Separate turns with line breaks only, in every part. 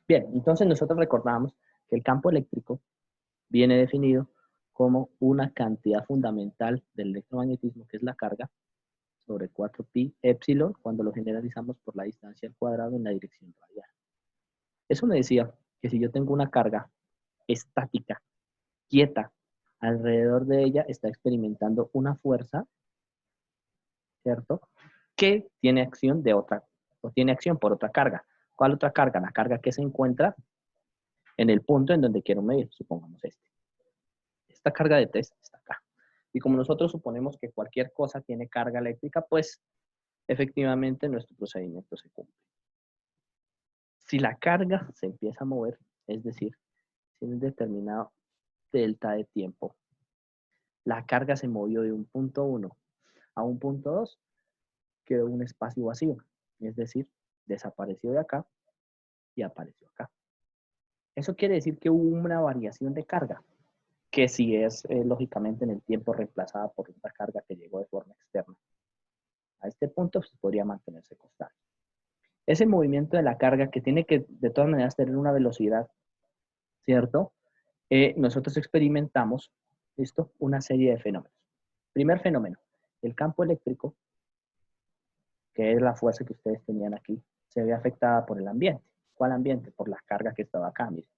Bien, entonces nosotros recordamos que el campo eléctrico viene definido como una cantidad fundamental del electromagnetismo, que es la carga, sobre 4pi epsilon, cuando lo generalizamos por la distancia al cuadrado en la dirección radial. Eso me decía que si yo tengo una carga estática, quieta, alrededor de ella está experimentando una fuerza, ¿cierto? Que tiene acción de otra, o tiene acción por otra carga. ¿Cuál otra carga? La carga que se encuentra en el punto en donde quiero medir, supongamos este. Esta carga de test está acá. Y como nosotros suponemos que cualquier cosa tiene carga eléctrica, pues efectivamente nuestro procedimiento se cumple. Si la carga se empieza a mover, es decir, si en un determinado delta de tiempo la carga se movió de un punto 1 a un punto 2, quedó un espacio vacío, es decir, desapareció de acá y apareció acá. Eso quiere decir que hubo una variación de carga, que si es lógicamente en el tiempo reemplazada por otra carga que llegó de forma externa. A este punto pues, podría mantenerse constante. Ese movimiento de la carga que tiene que de todas maneras tener una velocidad, ¿cierto? Nosotros experimentamos, ¿listo? Una serie de fenómenos. Primer fenómeno, el campo eléctrico, que es la fuerza que ustedes tenían aquí, se ve afectada por el ambiente. ¿Cuál ambiente? Por la carga que estaba acá, miren.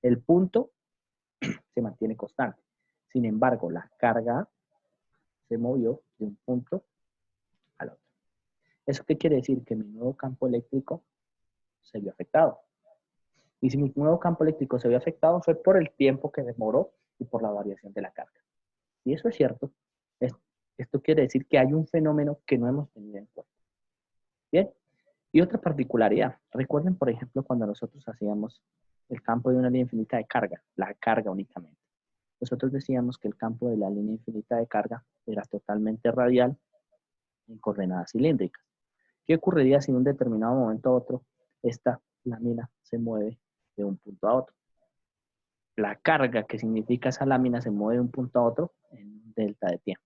El punto se mantiene constante. Sin embargo, la carga se movió de un punto al otro. ¿Eso qué quiere decir? Que mi nuevo campo eléctrico se vio afectado. Y si mi nuevo campo eléctrico se vio afectado fue por el tiempo que demoró y por la variación de la carga. Si eso es cierto, esto quiere decir que hay un fenómeno que no hemos tenido en cuenta. Bien, y otra particularidad. Recuerden, por ejemplo, cuando nosotros hacíamos el campo de una línea infinita de carga, la carga únicamente. Nosotros decíamos que el campo de la línea infinita de carga era totalmente radial en coordenadas cilíndricas. ¿Qué ocurriría si en un determinado momento a otro esta lámina se mueve de un punto a otro? La carga que significa esa lámina se mueve de un punto a otro en un delta de tiempo.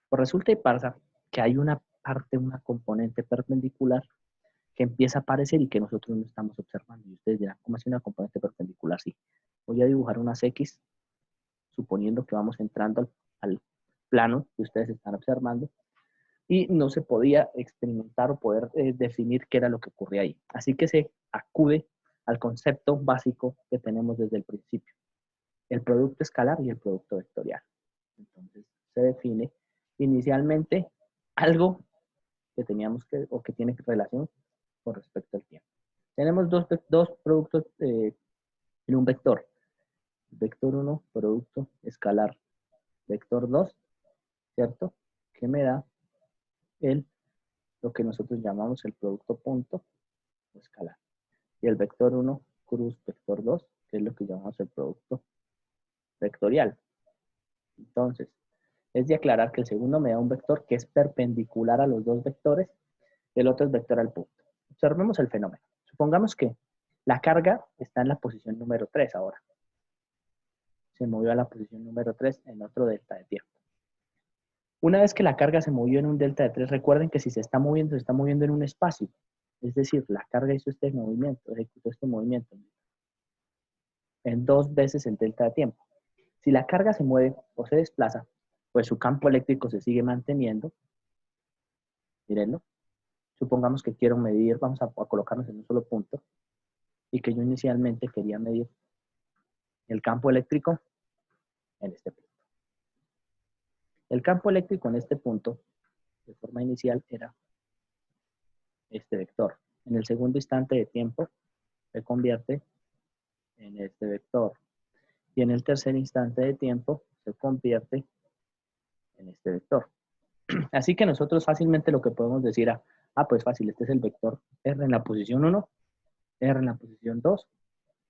Pues resulta y pasa que hay una parte, una componente perpendicular que empieza a aparecer y que nosotros no estamos observando. Y ustedes dirán, ¿cómo es una componente perpendicular? Sí. Voy a dibujar unas X, suponiendo que vamos entrando al plano que ustedes están observando, y no se podía experimentar o poder definir qué era lo que ocurría ahí. Así que se acude al concepto básico que tenemos desde el principio, el producto escalar y el producto vectorial. Entonces se define inicialmente algo que teníamos que, o que tiene relación con respecto al tiempo. Tenemos dos productos en un vector. Vector 1, producto escalar. Vector 2, ¿cierto? Que me da lo que nosotros llamamos el producto punto o escalar. Y el vector 1 cruz vector 2, que es lo que llamamos el producto vectorial. Entonces, es de aclarar que el segundo me da un vector que es perpendicular a los dos vectores, y el otro es vector al punto. Observemos el fenómeno. Supongamos que la carga está en la posición número 3 ahora. Se movió a la posición número 3 en otro delta de tiempo. Una vez que la carga se movió en un delta de 3, recuerden que si se está moviendo en un espacio. Es decir, la carga hizo este movimiento, ejecutó este movimiento en 2 veces el delta de tiempo. Si la carga se mueve o se desplaza, pues su campo eléctrico se sigue manteniendo. Mírenlo. Supongamos que quiero medir, vamos a colocarnos en un solo punto, y que yo inicialmente quería medir el campo eléctrico en este punto. El campo eléctrico en este punto, de forma inicial, era este vector. En el segundo instante de tiempo, se convierte en este vector. Y en el tercer instante de tiempo, se convierte en este vector. Así que nosotros fácilmente lo que podemos decir es, pues fácil, este es el vector R en la posición 1, R en la posición 2,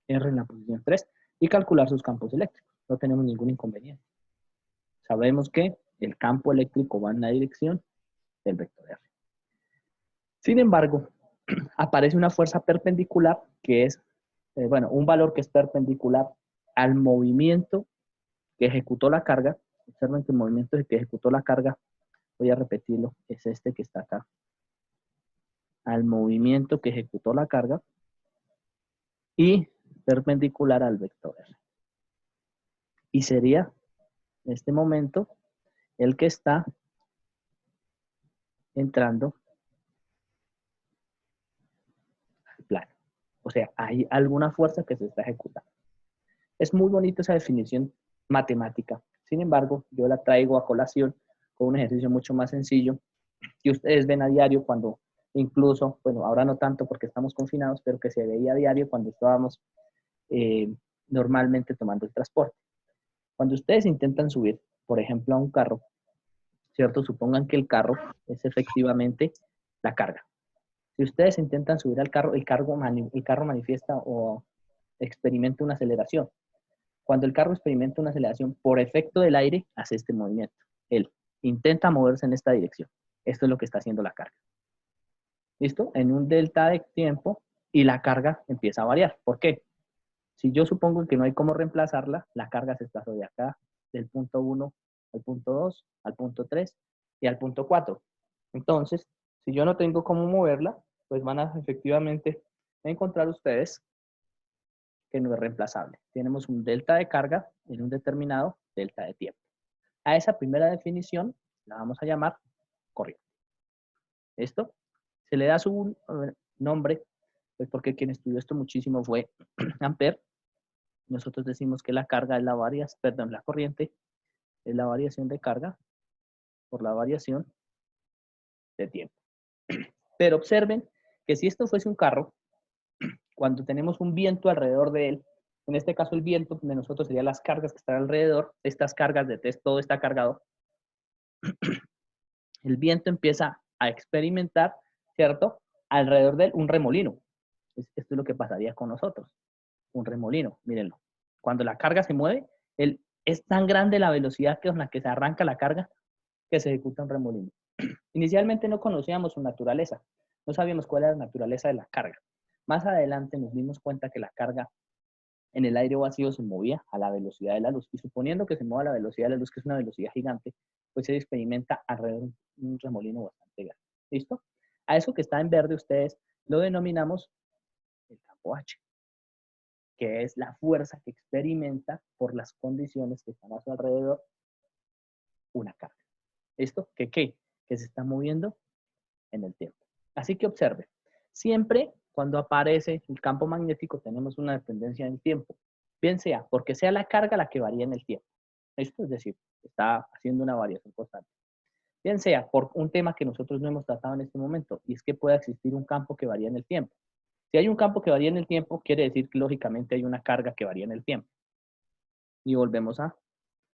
R en la posición 3, y calcular sus campos eléctricos. No tenemos ningún inconveniente. Sabemos que el campo eléctrico va en la dirección del vector R. Sin embargo, aparece una fuerza perpendicular que es, un valor que es perpendicular al movimiento que ejecutó la carga. Observen que el movimiento que ejecutó la carga, voy a repetirlo, es este que está acá. Al movimiento que ejecutó la carga, y perpendicular al vector R. Y sería, en este momento, el que está entrando al plano. O sea, hay alguna fuerza que se está ejecutando. Es muy bonita esa definición matemática. Sin embargo, yo la traigo a colación con un ejercicio mucho más sencillo que ustedes ven a diario cuando, incluso, bueno, ahora no tanto porque estamos confinados, pero que se veía a diario cuando estábamos normalmente tomando el transporte. Cuando ustedes intentan subir, por ejemplo, a un carro, ¿cierto? Supongan que el carro es efectivamente la carga. Si ustedes intentan subir al carro, el carro manifiesta o experimenta una aceleración. Cuando el carro experimenta una aceleración por efecto del aire, hace este movimiento. Él intenta moverse en esta dirección. Esto es lo que está haciendo la carga. ¿Listo? En un delta de tiempo y la carga empieza a variar. ¿Por qué? Si yo supongo que no hay cómo reemplazarla, la carga se desplazó de acá, del punto 1 al punto 2, al punto 3 y al punto 4. Entonces, si yo no tengo cómo moverla, pues van a efectivamente encontrar ustedes que no es reemplazable. Tenemos un delta de carga en un determinado delta de tiempo. A esa primera definición la vamos a llamar corriente. ¿Listo? Se le da su nombre, pues porque quien estudió esto muchísimo fue Ampère. Nosotros decimos que la carga es la corriente es la variación de carga por la variación de tiempo. Pero observen que si esto fuese un carro, cuando tenemos un viento alrededor de él, en este caso el viento de nosotros serían las cargas que están alrededor, estas cargas de test, todo está cargado, el viento empieza a experimentar, ¿cierto? Alrededor de él un remolino. Esto es lo que pasaría con nosotros, un remolino, mírenlo. Cuando la carga se mueve, es tan grande la velocidad con la que se arranca la carga que se ejecuta un remolino. Inicialmente no conocíamos su naturaleza, no sabíamos cuál era la naturaleza de la carga. Más adelante nos dimos cuenta que la carga en el aire vacío se movía a la velocidad de la luz. Y suponiendo que se mueva a la velocidad de la luz, que es una velocidad gigante, pues se experimenta alrededor de un remolino bastante grande. ¿Listo? A eso que está en verde ustedes lo denominamos el campo H, que es la fuerza que experimenta por las condiciones que están a su alrededor una carga. ¿Listo? ¿Qué? Que se está moviendo en el tiempo. Así que observe, siempre cuando aparece el campo magnético tenemos una dependencia en el tiempo, bien sea porque sea la carga la que varía en el tiempo. Esto es decir, está haciendo una variación constante. Bien sea por un tema que nosotros no hemos tratado en este momento, y es que pueda existir un campo que varía en el tiempo. Si hay un campo que varía en el tiempo, quiere decir que lógicamente hay una carga que varía en el tiempo. Y volvemos a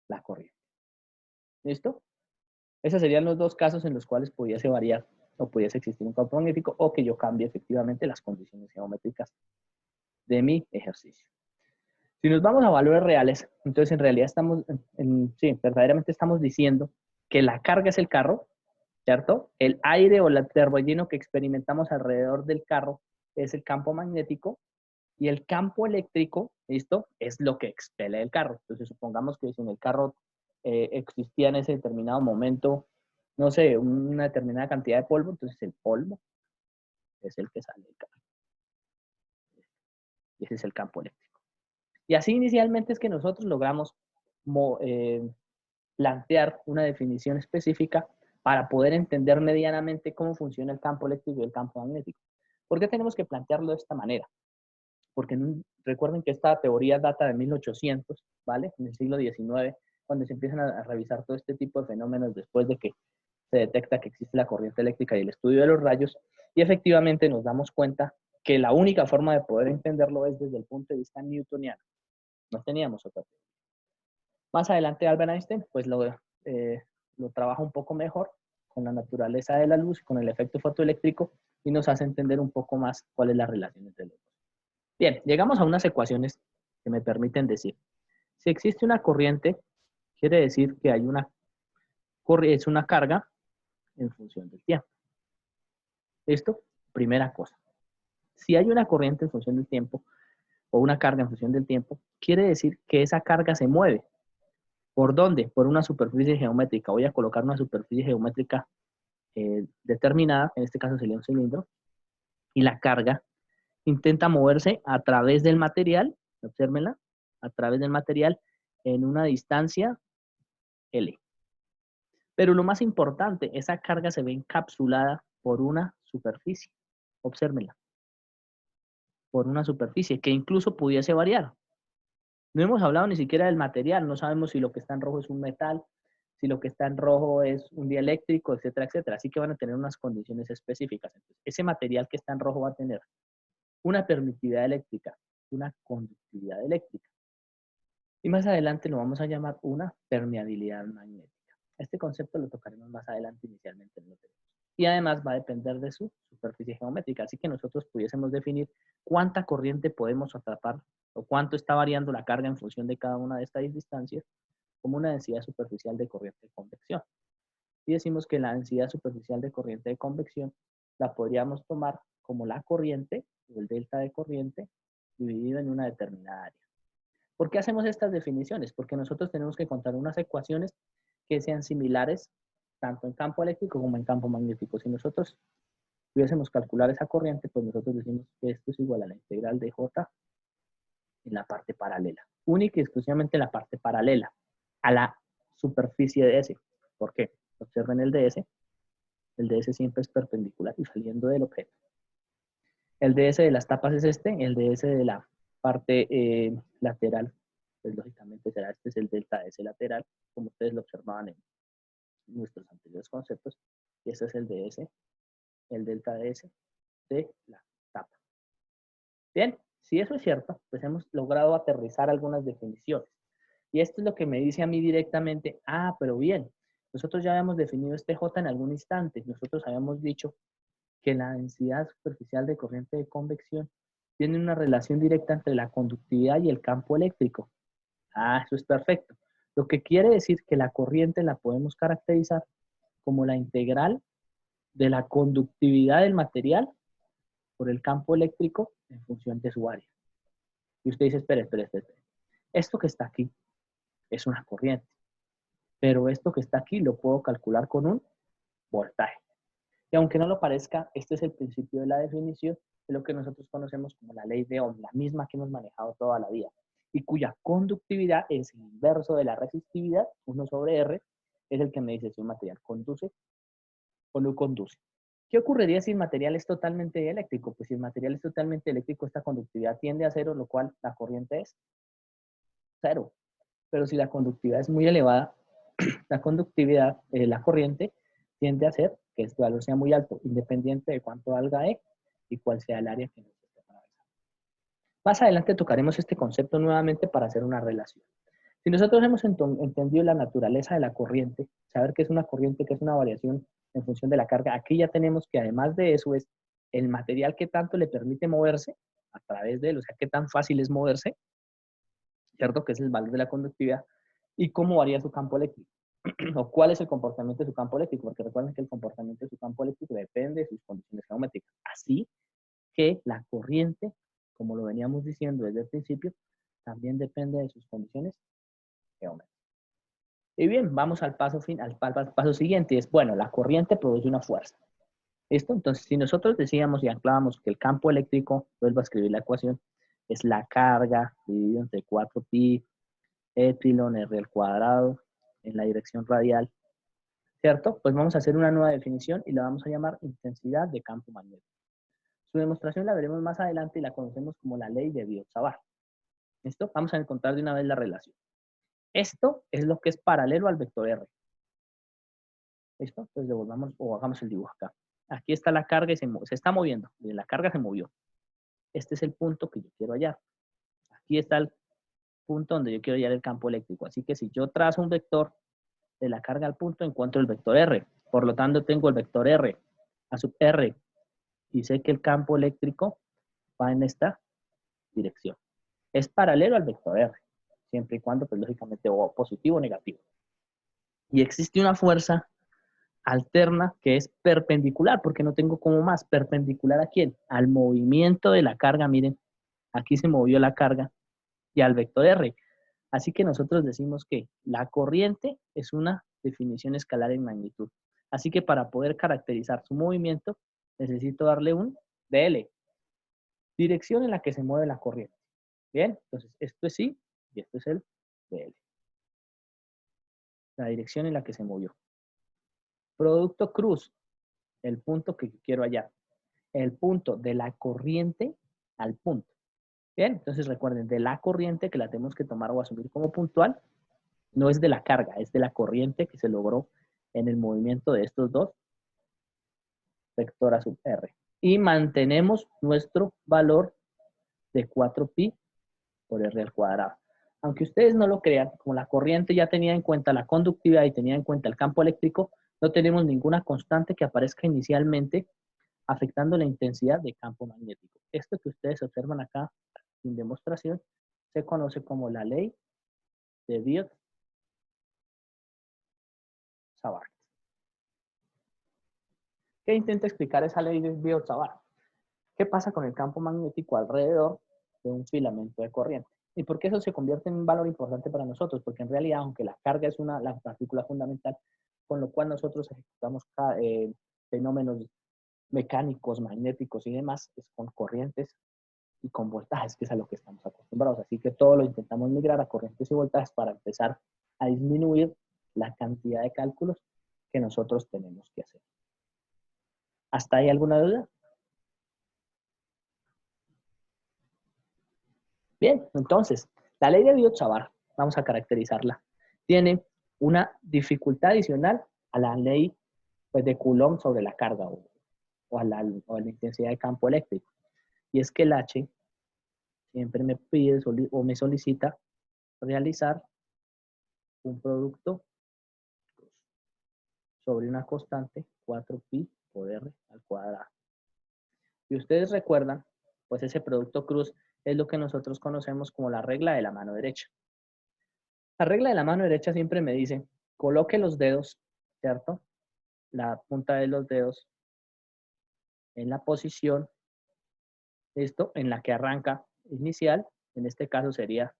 la corriente. ¿Listo? Esos serían los dos casos en los cuales pudiese variar o pudiese existir un campo magnético o que yo cambie efectivamente las condiciones geométricas de mi ejercicio. Si nos vamos a valores reales, entonces en realidad sí, verdaderamente estamos diciendo que la carga es el carro, ¿cierto? El aire o el torbellino que experimentamos alrededor del carro es el campo magnético y el campo eléctrico, ¿listo? Es lo que expele el carro. Entonces supongamos que si en el carro existía en ese determinado momento, no sé, una determinada cantidad de polvo, entonces el polvo es el que sale del carro. Y ese es el campo eléctrico. Y así inicialmente es que nosotros logramos plantear una definición específica para poder entender medianamente cómo funciona el campo eléctrico y el campo magnético. ¿Por qué tenemos que plantearlo de esta manera? Porque recuerden que esta teoría data de 1800, ¿vale? En el siglo XIX, cuando se empiezan a revisar todo este tipo de fenómenos después de que se detecta que existe la corriente eléctrica y el estudio de los rayos, y efectivamente nos damos cuenta que la única forma de poder entenderlo es desde el punto de vista newtoniano. No teníamos otra. Más adelante Albert Einstein pues lo trabaja un poco mejor con la naturaleza de la luz, con el efecto fotoeléctrico y nos hace entender un poco más cuál es la relación entre los dos. Bien, llegamos a unas ecuaciones que me permiten decir, si existe una corriente, quiere decir que hay es una carga en función del tiempo. ¿Listo? Primera cosa. Si hay una corriente en función del tiempo o una carga en función del tiempo, quiere decir que esa carga se mueve. ¿Por dónde? Por una superficie geométrica. Voy a colocar una superficie geométrica determinada, en este caso sería un cilindro, y la carga intenta moverse a través del material, obsérvenla, a través del material en una distancia L. Pero lo más importante, esa carga se ve encapsulada por una superficie. Obsérvenla. Por una superficie que incluso pudiese variar. No hemos hablado ni siquiera del material, no sabemos si lo que está en rojo es un metal, si lo que está en rojo es un dieléctrico, etcétera, etcétera. Así que van a tener unas condiciones específicas. Entonces, ese material que está en rojo va a tener una permitividad eléctrica, una conductividad eléctrica. Y más adelante lo vamos a llamar una permeabilidad magnética. Este concepto lo tocaremos más adelante, inicialmente no lo tenemos. Y además va a depender de su superficie geométrica. Así que nosotros pudiésemos definir cuánta corriente podemos atrapar o cuánto está variando la carga en función de cada una de estas distancias como una densidad superficial de corriente de convección. Y decimos que la densidad superficial de corriente de convección la podríamos tomar como la corriente o el delta de corriente dividido en una determinada área. ¿Por qué hacemos estas definiciones? Porque nosotros tenemos que encontrar unas ecuaciones que sean similares tanto en campo eléctrico como en campo magnético. Si nosotros pudiésemos calcular esa corriente, pues nosotros decimos que esto es igual a la integral de J en la parte paralela. Única y exclusivamente en la parte paralela a la superficie de S. ¿Por qué? Observen el DS siempre es perpendicular y saliendo del objeto. El DS de las tapas es este, el DS de la parte lateral, pues lógicamente será este, es el delta S lateral, como ustedes lo observaban en nuestros anteriores conceptos, y este es el DS, el delta DS de la tapa. Bien, si eso es cierto, pues hemos logrado aterrizar algunas definiciones. Y esto es lo que me dice a mí directamente, pero bien, nosotros ya habíamos definido este J en algún instante, nosotros habíamos dicho que la densidad superficial de corriente de convección tiene una relación directa entre la conductividad y el campo eléctrico. Eso es perfecto. Lo que quiere decir que la corriente la podemos caracterizar como la integral de la conductividad del material por el campo eléctrico en función de su área. Y usted dice, espere. Esto que está aquí es una corriente, pero esto que está aquí lo puedo calcular con un voltaje. Y aunque no lo parezca, este es el principio de la definición de lo que nosotros conocemos como la ley de Ohm, la misma que hemos manejado toda la vida, y cuya conductividad es el inverso de la resistividad, 1 sobre R, es el que me dice si un material conduce o no conduce. ¿Qué ocurriría si el material es totalmente eléctrico? Pues si el material es totalmente eléctrico, esta conductividad tiende a cero, lo cual la corriente es cero. Pero si la conductividad es muy elevada, la conductividad, la corriente, tiende a ser que este valor sea muy alto, independiente de cuánto valga E y cuál sea el área que nos esté atravesando. Más adelante tocaremos este concepto nuevamente para hacer una relación. Si nosotros hemos entendido la naturaleza de la corriente, saber que es una corriente, que es una variación en función de la carga, aquí ya tenemos que además de eso es el material que tanto le permite moverse a través de él, o sea, qué tan fácil es moverse, ¿cierto? Que es el valor de la conductividad, y cómo varía su campo eléctrico, o cuál es el comportamiento de su campo eléctrico, porque recuerden que el comportamiento de su campo eléctrico depende de sus condiciones geométricas. Así que la corriente, como lo veníamos diciendo desde el principio, también depende de sus condiciones geométricas. Y bien, vamos al paso siguiente, es, bueno, la corriente produce una fuerza. ¿Listo? Entonces, si nosotros decíamos y anclábamos que el campo eléctrico, vuelvo a escribir la ecuación, es la carga dividido entre 4pi epsilon r al cuadrado en la dirección radial, ¿cierto? Pues vamos a hacer una nueva definición y la vamos a llamar intensidad de campo magnético. Su demostración la veremos más adelante y la conocemos como la ley de Biot-Savart. ¿Listo? Vamos a encontrar de una vez la relación. Esto es lo que es paralelo al vector R. ¿Listo? Entonces devolvamos o hagamos el dibujo acá. Aquí está la carga y se está moviendo. La carga se movió. Este es el punto que yo quiero hallar. Aquí está el punto donde yo quiero hallar el campo eléctrico. Así que si yo trazo un vector de la carga al punto, encuentro el vector R. Por lo tanto, tengo el vector R a sub R. Y sé que el campo eléctrico va en esta dirección. Es paralelo al vector R. Siempre y cuando, pues lógicamente, o positivo o negativo. Y existe una fuerza alterna que es perpendicular, porque no tengo como más. ¿Perpendicular a quién? Al movimiento de la carga. Miren, aquí se movió la carga y al vector R. Así que nosotros decimos que la corriente es una definición escalar en magnitud. Así que para poder caracterizar su movimiento, necesito darle un DL. Dirección en la que se mueve la corriente. Bien, entonces esto es I y esto es el DL. La dirección en la que se movió. Producto cruz, el punto que quiero hallar. El punto de la corriente al punto. Bien, entonces recuerden, de la corriente que la tenemos que tomar o asumir como puntual, no es de la carga, es de la corriente que se logró en el movimiento de estos dos, vector a sub R. Y mantenemos nuestro valor de 4pi por R al cuadrado. Aunque ustedes no lo crean, como la corriente ya tenía en cuenta la conductividad y tenía en cuenta el campo eléctrico, no tenemos ninguna constante que aparezca inicialmente afectando la intensidad de campo magnético. Esto que ustedes observan acá sin demostración se conoce como la ley de Biot-Savart. ¿Qué intenta explicar esa ley de Biot-Savart? ¿Qué pasa con el campo magnético alrededor de un filamento de corriente? ¿Y por qué eso se convierte en un valor importante para nosotros? Porque en realidad, aunque la carga es la partícula fundamental, con lo cual nosotros ejecutamos fenómenos mecánicos, magnéticos y demás, es con corrientes y con voltajes, que es a lo que estamos acostumbrados. Así que todo lo intentamos migrar a corrientes y voltajes para empezar a disminuir la cantidad de cálculos que nosotros tenemos que hacer. ¿Hasta ahí alguna duda? Bien, entonces, la ley de Biot-Savart, vamos a caracterizarla, tiene una dificultad adicional a la ley pues, de Coulomb sobre la carga o a la intensidad de campo eléctrico. Y es que el H siempre me pide o me solicita realizar un producto sobre una constante 4pi por R al cuadrado. Y ustedes recuerdan, pues ese producto cruz es lo que nosotros conocemos como la regla de la mano derecha. La regla de la mano derecha siempre me dice, coloque los dedos, ¿cierto? La punta de los dedos en la posición, esto en la que arranca inicial, en este caso sería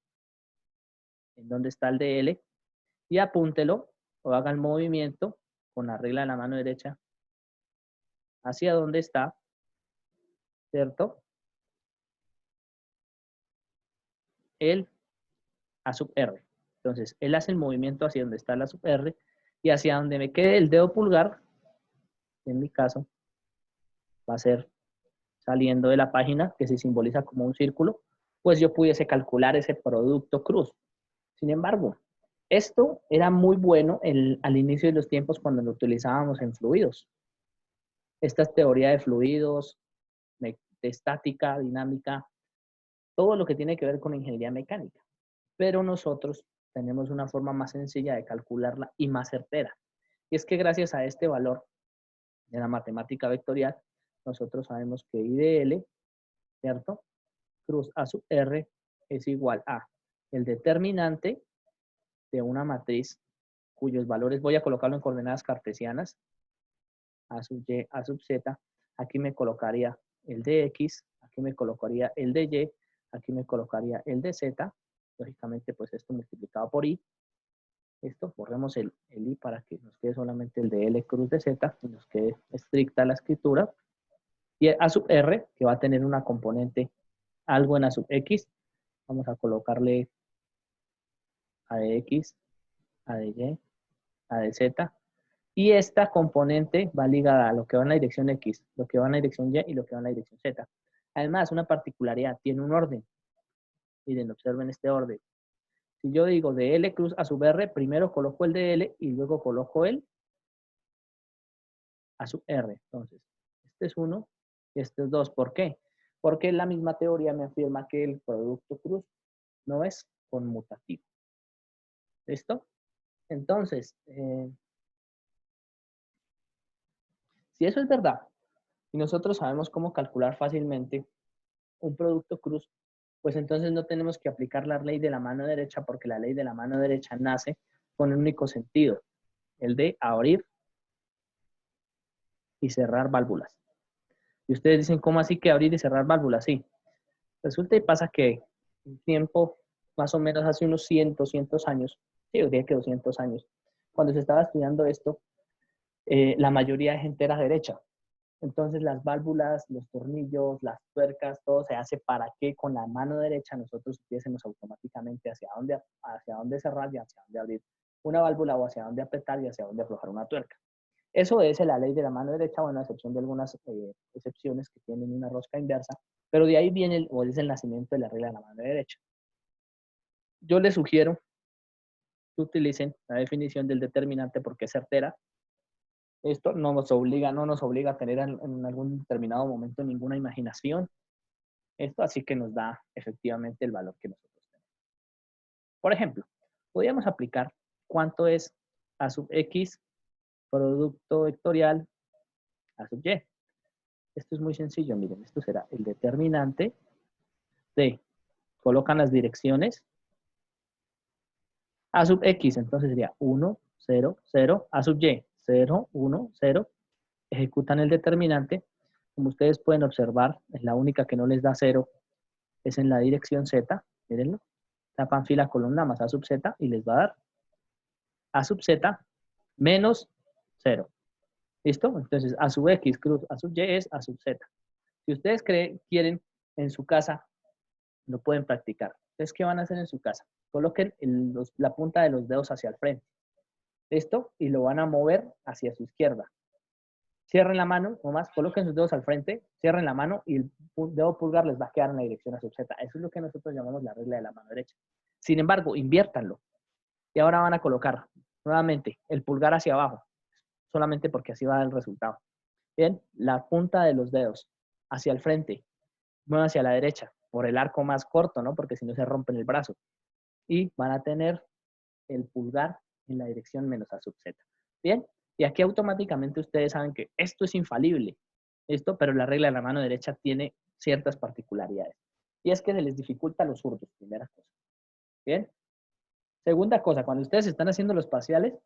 en donde está el DL, y apúntelo o haga el movimiento con la regla de la mano derecha hacia donde está, ¿cierto? El A sub R. Entonces, él hace el movimiento hacia donde está la sub R y hacia donde me quede el dedo pulgar, en mi caso, va a ser saliendo de la página que se simboliza como un círculo, pues yo pudiese calcular ese producto cruz. Sin embargo, esto era muy bueno al inicio de los tiempos cuando lo utilizábamos en fluidos. Esta es teoría de fluidos, de estática, dinámica, todo lo que tiene que ver con ingeniería mecánica. Pero nosotros tenemos una forma más sencilla de calcularla y más certera. Y es que gracias a este valor de la matemática vectorial, nosotros sabemos que I de L, ¿cierto? Cruz A sub R es igual a el determinante de una matriz cuyos valores voy a colocarlo en coordenadas cartesianas, A sub Y, A sub Z, aquí me colocaría el de X, aquí me colocaría el de Y, aquí me colocaría el de Z, lógicamente pues esto multiplicado por I, esto, borremos el I para que nos quede solamente el de L cruz de Z y nos quede estricta la escritura, y A sub R, que va a tener una componente algo en A sub X, vamos a colocarle A de X, A de Y, A de Z, y esta componente va ligada a lo que va en la dirección X, lo que va en la dirección Y y lo que va en la dirección Z. Además, una particularidad, tiene un orden. Miren, observen este orden. Si yo digo de L cruz a sub R, primero coloco el de L y luego coloco el a sub R. Entonces, este es 1 y este es 2. ¿Por qué? Porque la misma teoría me afirma que el producto cruz no es conmutativo. ¿Listo? Entonces, si eso es verdad, y nosotros sabemos cómo calcular fácilmente un producto cruz, pues entonces no tenemos que aplicar la ley de la mano derecha, porque la ley de la mano derecha nace con un único sentido, el de abrir y cerrar válvulas. Y ustedes dicen, ¿cómo así que abrir y cerrar válvulas? Sí. Resulta y pasa que un tiempo, más o menos hace unos 200 años, sí, yo diría que 200 años, cuando se estaba estudiando esto, la mayoría de gente era derecha. Entonces las válvulas, los tornillos, las tuercas, todo se hace para que con la mano derecha nosotros supiésemos automáticamente hacia dónde cerrar y hacia dónde abrir una válvula o hacia dónde apretar y hacia dónde aflojar una tuerca. Eso es la ley de la mano derecha, bueno, a excepción de algunas excepciones que tienen una rosca inversa, pero de ahí viene o es el nacimiento de la regla de la mano derecha. Yo les sugiero que utilicen la definición del determinante porque es certera. Esto no nos obliga a tener en algún determinado momento ninguna imaginación. Esto así que nos da efectivamente el valor que nosotros tenemos. Por ejemplo, podríamos aplicar cuánto es a sub x producto vectorial a sub y. Esto es muy sencillo, miren, esto será el determinante de, colocan las direcciones, a sub x, entonces sería 1, 0, 0, a sub y, 0, 1, 0, ejecutan el determinante. Como ustedes pueden observar, es la única que no les da 0, es en la dirección z, mírenlo, tapan fila columna más a sub z y les va a dar a sub z menos 0. ¿Listo? Entonces a sub x cruz a sub y es a sub z. Si ustedes quieren en su casa, lo pueden practicar. Entonces, ¿qué van a hacer en su casa? Coloquen la punta de los dedos hacia el frente. ¿Listo? Y lo van a mover hacia su izquierda. Cierren la mano, nomás, coloquen sus dedos al frente, cierren la mano y el dedo pulgar les va a quedar en la dirección a sub z. Eso es lo que nosotros llamamos la regla de la mano derecha. Sin embargo, inviértanlo. Y ahora van a colocar nuevamente el pulgar hacia abajo, solamente porque así va a dar el resultado. Bien, la punta de los dedos hacia el frente, muevan hacia la derecha, por el arco más corto, ¿no? Porque si no se rompen el brazo. Y van a tener el pulgar en la dirección menos a sub z. Bien, y aquí automáticamente ustedes saben que esto es infalible, pero la regla de la mano derecha tiene ciertas particularidades. Y es que se les dificulta a los zurdos, primera cosa. Bien. Segunda cosa, cuando ustedes están haciendo los parciales,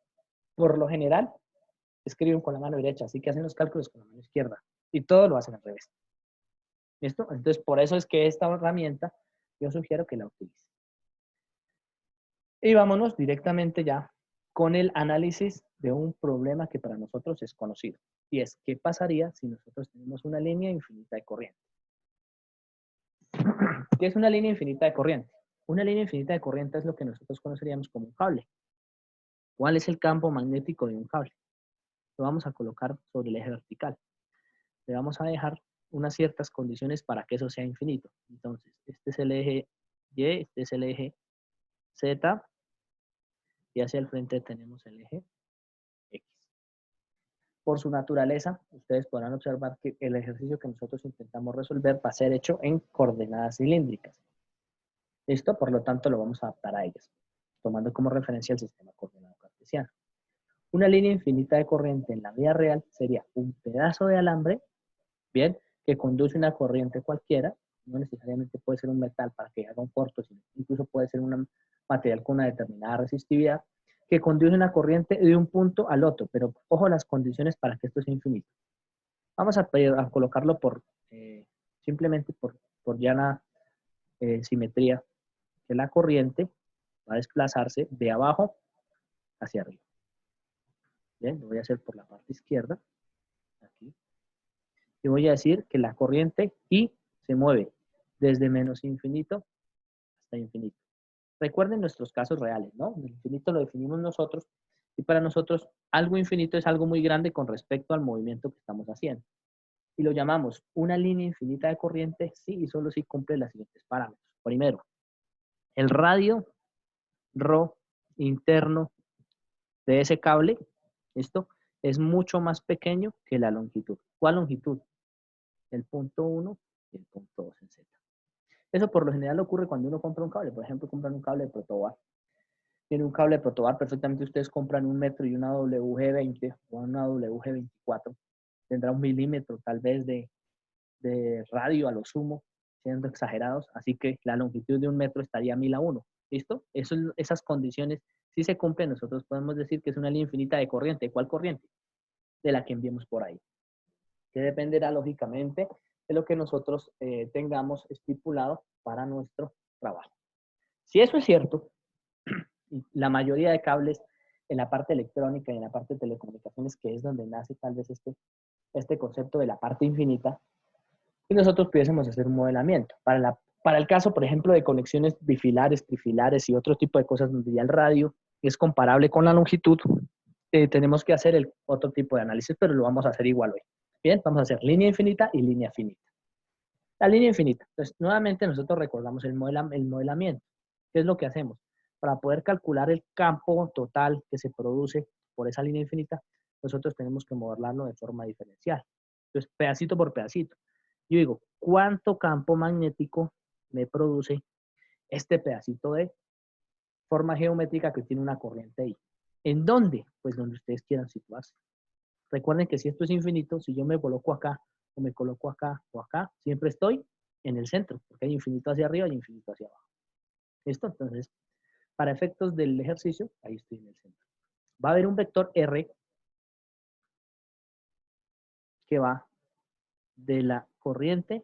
por lo general, escriben con la mano derecha, así que hacen los cálculos con la mano izquierda. Y todo lo hacen al revés. ¿Listo? Entonces, por eso es que esta herramienta yo sugiero que la utilicen. Y vámonos directamente ya con el análisis de un problema que para nosotros es conocido. Y es, ¿qué pasaría si nosotros tenemos una línea infinita de corriente? ¿Qué es una línea infinita de corriente? Una línea infinita de corriente es lo que nosotros conoceríamos como un cable. ¿Cuál es el campo magnético de un cable? Lo vamos a colocar sobre el eje vertical. Le vamos a dejar unas ciertas condiciones para que eso sea infinito. Entonces, este es el eje Y, este es el eje Z, y hacia el frente tenemos el eje X. Por su naturaleza, ustedes podrán observar que el ejercicio que nosotros intentamos resolver va a ser hecho en coordenadas cilíndricas. ¿Listo? Por lo tanto, lo vamos a adaptar a ellas, tomando como referencia el sistema coordenado cartesiano. Una línea infinita de corriente en la vida real sería un pedazo de alambre, bien, que conduce una corriente cualquiera, no necesariamente puede ser un metal para que haga un corto, sino incluso puede ser un material con una determinada resistividad, que conduce una corriente de un punto al otro, pero ojo las condiciones para que esto sea infinito. Vamos a colocarlo simplemente por llana simetría, que la corriente va a desplazarse de abajo hacia arriba. Bien, lo voy a hacer por la parte izquierda, aquí. Y voy a decir que la corriente I se mueve desde menos infinito hasta infinito. Recuerden nuestros casos reales, ¿no? El infinito lo definimos nosotros y para nosotros algo infinito es algo muy grande con respecto al movimiento que estamos haciendo. Y lo llamamos una línea infinita de corriente sí y solo si cumple los siguientes parámetros. Primero, el radio ρ interno de ese cable, ¿listo? Es mucho más pequeño que la longitud. ¿Cuál longitud? El punto 1 y el punto 2 en Z. Eso por lo general ocurre cuando uno compra un cable. Por ejemplo, compran un cable de protobar. Tiene un cable de protobar, perfectamente ustedes compran 1 metro y una WG20 o una WG24. Tendrá 1 milímetro tal vez de radio a lo sumo, siendo exagerados. Así que la longitud de 1 metro estaría 1000 a 1. ¿Listo? Esas condiciones, si se cumplen, nosotros podemos decir que es una línea infinita de corriente. ¿Cuál corriente? De la que enviemos por ahí. Que dependerá lógicamente de lo que nosotros tengamos estipulado para nuestro trabajo. Si eso es cierto, la mayoría de cables en la parte electrónica y en la parte de telecomunicaciones, que es donde nace tal vez este este concepto de la parte infinita, y nosotros pudiésemos hacer un modelamiento. Para el caso, por ejemplo, de conexiones bifilares, trifilares y otro tipo de cosas donde ya el radio es comparable con la longitud, tenemos que hacer el otro tipo de análisis, pero lo vamos a hacer igual hoy. Bien, vamos a hacer línea infinita y línea finita. La línea infinita. Entonces, nuevamente nosotros recordamos el modelamiento. ¿Qué es lo que hacemos? Para poder calcular el campo total que se produce por esa línea infinita, nosotros tenemos que modelarlo de forma diferencial. Entonces, pedacito por pedacito. Yo digo, ¿cuánto campo magnético me produce este pedacito de forma geométrica que tiene una corriente I? ¿En dónde? Pues donde ustedes quieran situarse. Recuerden que si esto es infinito, si yo me coloco acá, o me coloco acá, o acá, siempre estoy en el centro, porque hay infinito hacia arriba y infinito hacia abajo. ¿Listo? Entonces, para efectos del ejercicio, ahí estoy en el centro. Va a haber un vector R que va de la corriente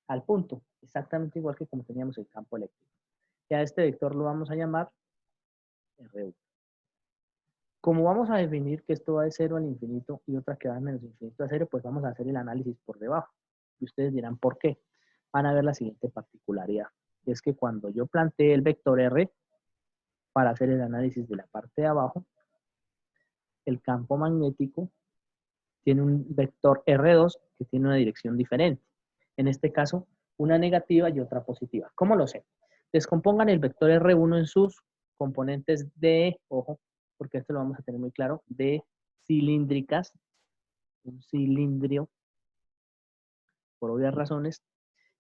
al punto, exactamente igual que como teníamos el campo eléctrico. Y a este vector lo vamos a llamar R1. Como vamos a definir que esto va de 0 al infinito y otra que va de menos infinito a 0, pues vamos a hacer el análisis por debajo. Y ustedes dirán, ¿por qué? Van a ver la siguiente particularidad. Es que cuando yo planteé el vector R para hacer el análisis de la parte de abajo, el campo magnético tiene un vector R2 que tiene una dirección diferente. En este caso, una negativa y otra positiva. ¿Cómo lo sé? Descompongan el vector R1 en sus componentes de, ojo, porque esto lo vamos a tener muy claro, de cilíndricas, un cilindrio, por obvias razones,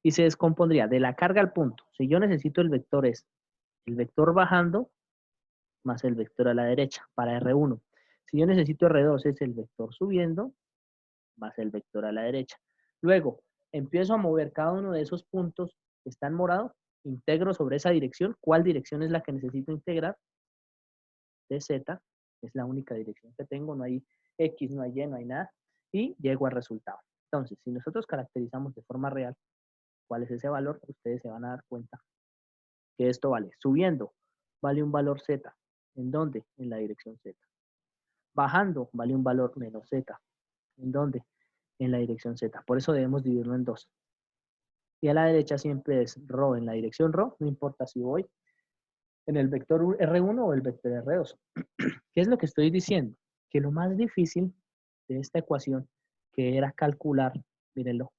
y se descompondría de la carga al punto. Si yo necesito el vector es el vector bajando más el vector a la derecha para R1. Si yo necesito R2 es el vector subiendo más el vector a la derecha. Luego, empiezo a mover cada uno de esos puntos que están morados, integro sobre esa dirección. ¿Cuál dirección es la que necesito integrar? DZ, es la única dirección que tengo, no hay X, no hay Y, no hay nada, y llego al resultado. Entonces, si nosotros caracterizamos de forma real cuál es ese valor, ustedes se van a dar cuenta que esto vale. Subiendo, vale un valor Z. ¿En dónde? En la dirección Z. Bajando, vale un valor menos Z. ¿En dónde? En la dirección Z. Por eso debemos dividirlo en dos. Y a la derecha siempre es ρ en la dirección ρ, no importa si voy en el vector R1 o el vector R2. ¿Qué es lo que estoy diciendo? Que lo más difícil de esta ecuación, que era calcular, mírenlo,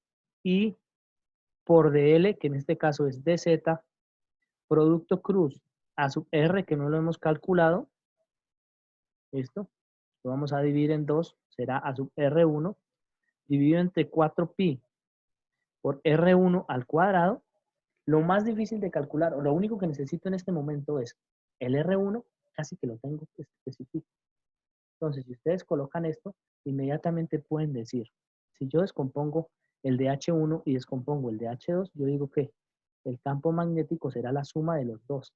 I por dl, que en este caso es dz, producto cruz a sub r, que no lo hemos calculado, esto, lo vamos a dividir en dos, será a sub r1, dividido entre 4pi por r1 al cuadrado. Lo más difícil de calcular, o lo único que necesito en este momento es el R1, casi que lo tengo específico. Entonces, si ustedes colocan esto, inmediatamente pueden decir, si yo descompongo el de H1 y descompongo el de H2, yo digo que el campo magnético será la suma de los dos,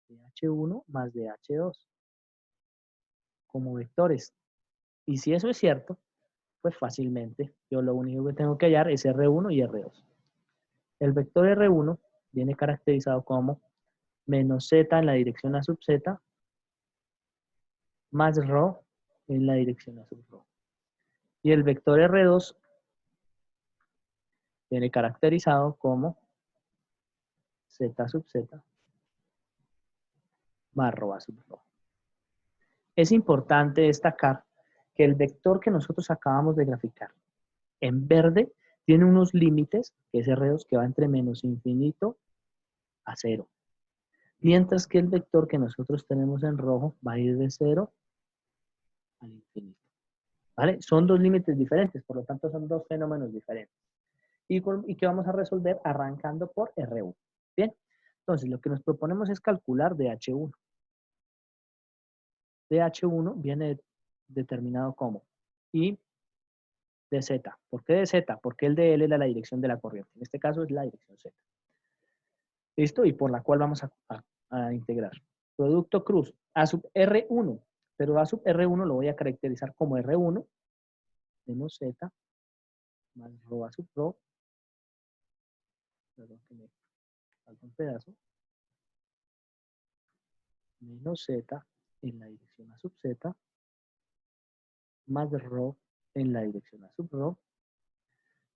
de H1 más de H2, como vectores. Y si eso es cierto, pues fácilmente yo lo único que tengo que hallar es R1 y R2. El vector R1 viene caracterizado como menos z en la dirección a sub z, más ρ en la dirección a sub ρ. Y el vector R2 viene caracterizado como z sub z más ρ a sub ρ. Es importante destacar que el vector que nosotros acabamos de graficar en verde tiene unos límites, que es R2, que va entre menos infinito a 0. Mientras que el vector que nosotros tenemos en rojo va a ir de 0 al infinito. ¿Vale? Son dos límites diferentes, por lo tanto son dos fenómenos diferentes. Y que vamos a resolver arrancando por R1. Bien, entonces lo que nos proponemos es calcular DH1. DH1 viene determinado como I de Z. ¿Por qué de Z? Porque el de L era la dirección de la corriente. En este caso es la dirección Z. ¿Listo? Y por la cual vamos a integrar. Producto cruz A sub R1. Pero A sub R1 lo voy a caracterizar como R1 menos Z más ρ a sub ρ. Perdón que me falta un pedazo. Menos Z en la dirección a sub Z más ρ en la dirección A sub rho,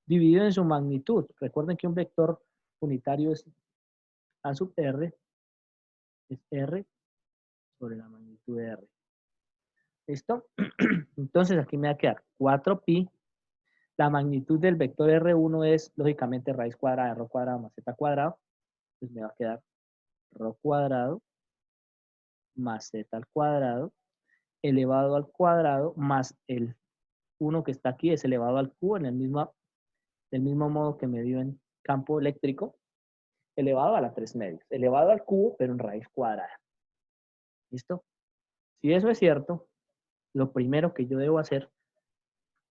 dividido en su magnitud. Recuerden que un vector unitario es A sub R, es R sobre la magnitud de R. ¿Listo? Entonces aquí me va a quedar 4pi. La magnitud del vector R1 es, lógicamente, raíz cuadrada de rho cuadrado más z cuadrado. Entonces me va a quedar rho cuadrado más z al cuadrado elevado al cuadrado más el 1 que está aquí es elevado al cubo en del mismo modo que me dio en campo eléctrico, elevado a la 3 medios, elevado al cubo pero en raíz cuadrada. ¿Listo? Si eso es cierto, lo primero que yo debo hacer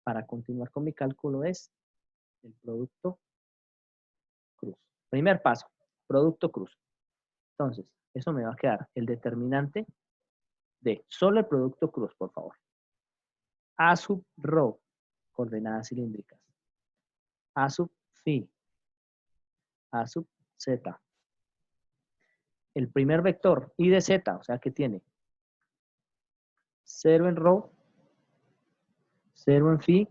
para continuar con mi cálculo es el producto cruz. Primer paso, producto cruz. Entonces, eso me va a quedar el determinante de solo el producto cruz, por favor. A sub rho, coordenadas cilíndricas. A sub phi, A sub z. El primer vector, I de z, o sea que tiene 0 en rho, 0 en phi,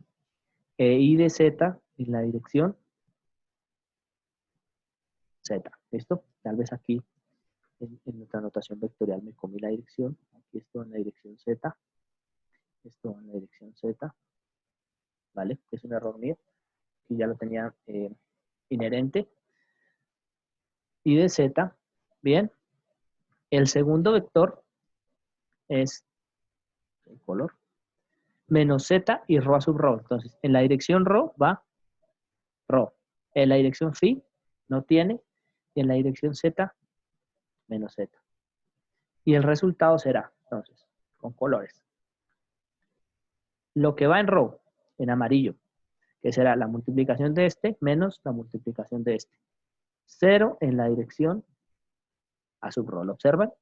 e I de z en la dirección z. ¿Listo? Tal vez aquí en nuestra notación vectorial me comí la dirección. Aquí esto en la dirección z. Esto en la dirección z. ¿Vale? Es un error mío. Y ya lo tenía inherente. I de z. Bien. El segundo vector es el color. Menos z y rho a sub rho. Entonces, en la dirección rho va rho. En la dirección phi no tiene. Y en la dirección z, menos z. Y el resultado será, entonces, con colores. Lo que va en rho, en amarillo, que será la multiplicación de este menos la multiplicación de este. 0 en la dirección a sub rho. ¿Lo observan?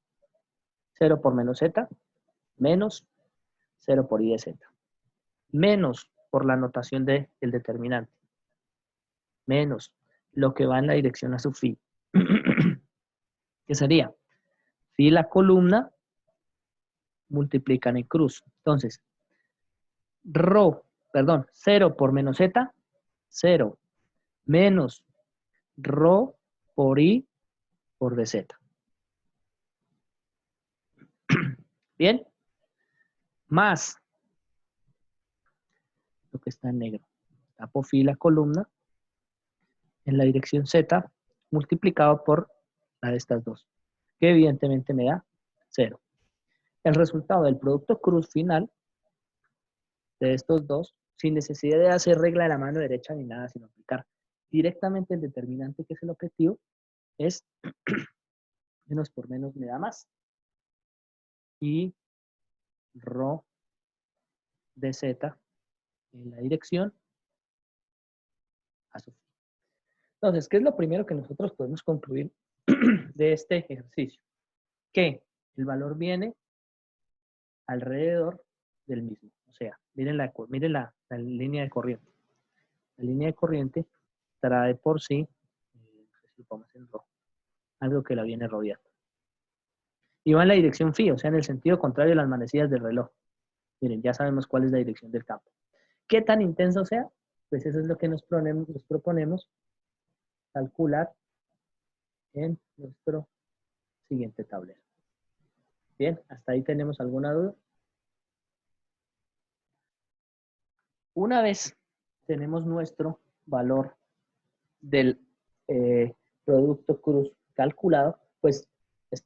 0 por menos z, menos 0 por i de z. Menos por la notación del determinante. Menos lo que va en la dirección a sub phi. ¿Qué sería? Phi la columna multiplican en cruz. Entonces, rho, perdón, 0 por menos z, 0, menos rho por i por dz. Bien, más lo que está en negro. Tapo phi la columna en la dirección z multiplicado por la de estas dos, que evidentemente me da 0. El resultado del producto cruz final de estos dos, sin necesidad de hacer regla de la mano derecha ni nada, sino aplicar directamente el determinante que es el objetivo, es menos por menos me da más. Y rho de z en la dirección a sub. Entonces, ¿qué es lo primero que nosotros podemos concluir de este ejercicio? Que el valor viene alrededor del mismo. O sea, miren la línea de corriente. La línea de corriente trae por sí, no sé si lo ponemos en rojo, algo que la viene rodeando. Y va en la dirección phi, o sea, en el sentido contrario de las manecillas del reloj. Miren, ya sabemos cuál es la dirección del campo. ¿Qué tan intenso sea? Pues eso es lo que nos proponemos calcular en nuestro siguiente tablero. Bien, ¿hasta ahí tenemos alguna duda? Una vez tenemos nuestro valor del producto cruz calculado, pues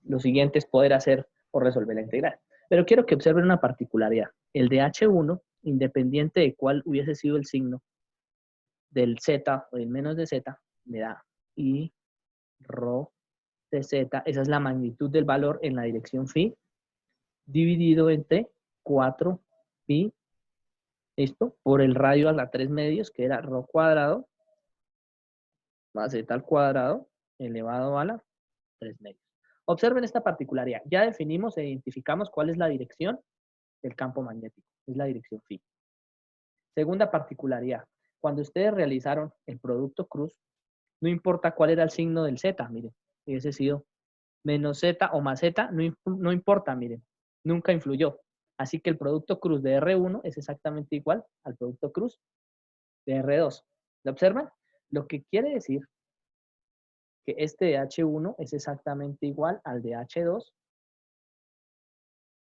lo siguiente es poder hacer o resolver la integral. Pero quiero que observen una particularidad. El de H1, independiente de cuál hubiese sido el signo del Z o del menos de Z, me da I rho de Z, esa es la magnitud del valor en la dirección phi, dividido entre 4 pi, ¿listo? Por el radio a la 3 medios, que era rho cuadrado, más z al cuadrado, elevado a la 3 medios. Observen esta particularidad. Ya definimos e identificamos cuál es la dirección del campo magnético. Es la dirección phi. Segunda particularidad. Cuando ustedes realizaron el producto cruz, no importa cuál era el signo del z, miren, hubiese sido menos z o más z, no importa, miren, nunca influyó. Así que el producto cruz de R1 es exactamente igual al producto cruz de R2. ¿Lo observan? Lo que quiere decir que este de H1 es exactamente igual al de H2,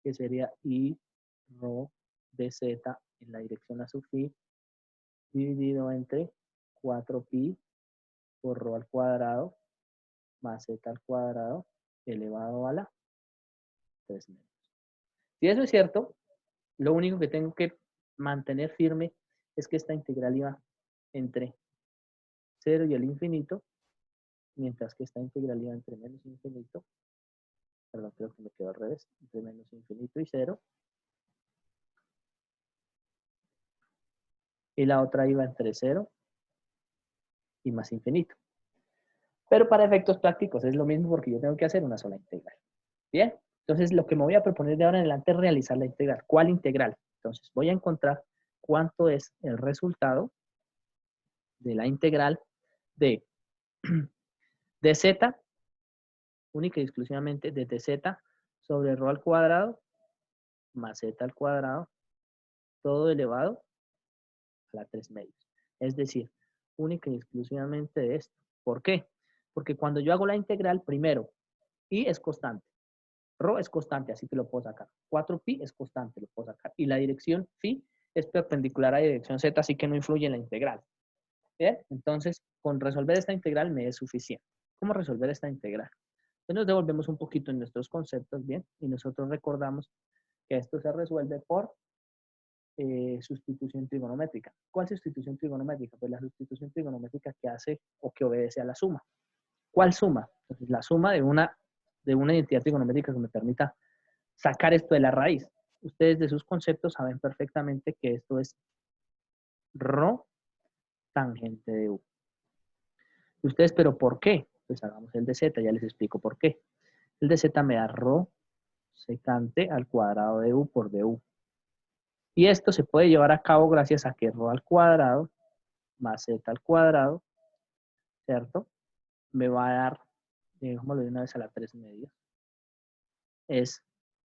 que sería I rho de Z en la dirección a sub phi, dividido entre 4pi por rho al cuadrado más Z al cuadrado elevado a la 3 medios. Si eso es cierto, lo único que tengo que mantener firme es que esta integral iba entre 0 y el infinito, mientras que esta integral iba entre menos infinito, perdón, creo que me quedó al revés, entre menos infinito y 0, y la otra iba entre 0 y más infinito. Pero para efectos prácticos es lo mismo porque yo tengo que hacer una sola integral. Bien, entonces lo que me voy a proponer de ahora en adelante es realizar la integral. ¿Cuál integral? Entonces voy a encontrar cuánto es el resultado de la integral de dz, única y exclusivamente de dz sobre rho al cuadrado más z al cuadrado, todo elevado a la 3 medios. Es decir, única y exclusivamente de esto. ¿Por qué? Porque cuando yo hago la integral, primero, i es constante, rho es constante, así que lo puedo sacar. 4pi es constante, lo puedo sacar. Y la dirección phi es perpendicular a la dirección z, así que no influye en la integral. ¿Bien? Entonces, con resolver esta integral me es suficiente. ¿Cómo resolver esta integral? Pues nos devolvemos un poquito en nuestros conceptos, ¿bien? Y nosotros recordamos que esto se resuelve por sustitución trigonométrica. ¿Cuál sustitución trigonométrica? Pues la sustitución trigonométrica que hace o que obedece a la suma. ¿Cuál suma? Entonces, la suma de una identidad trigonométrica que me permita sacar esto de la raíz. Ustedes de sus conceptos saben perfectamente que esto es rho tangente de u. Y ustedes, ¿pero por qué? Pues hagamos el de z, ya les explico por qué. El de z me da rho secante al cuadrado de u por du. Y esto se puede llevar a cabo gracias a que rho al cuadrado más z al cuadrado, ¿cierto? Me va a dar, digámoslo de una vez a la 3 medios, es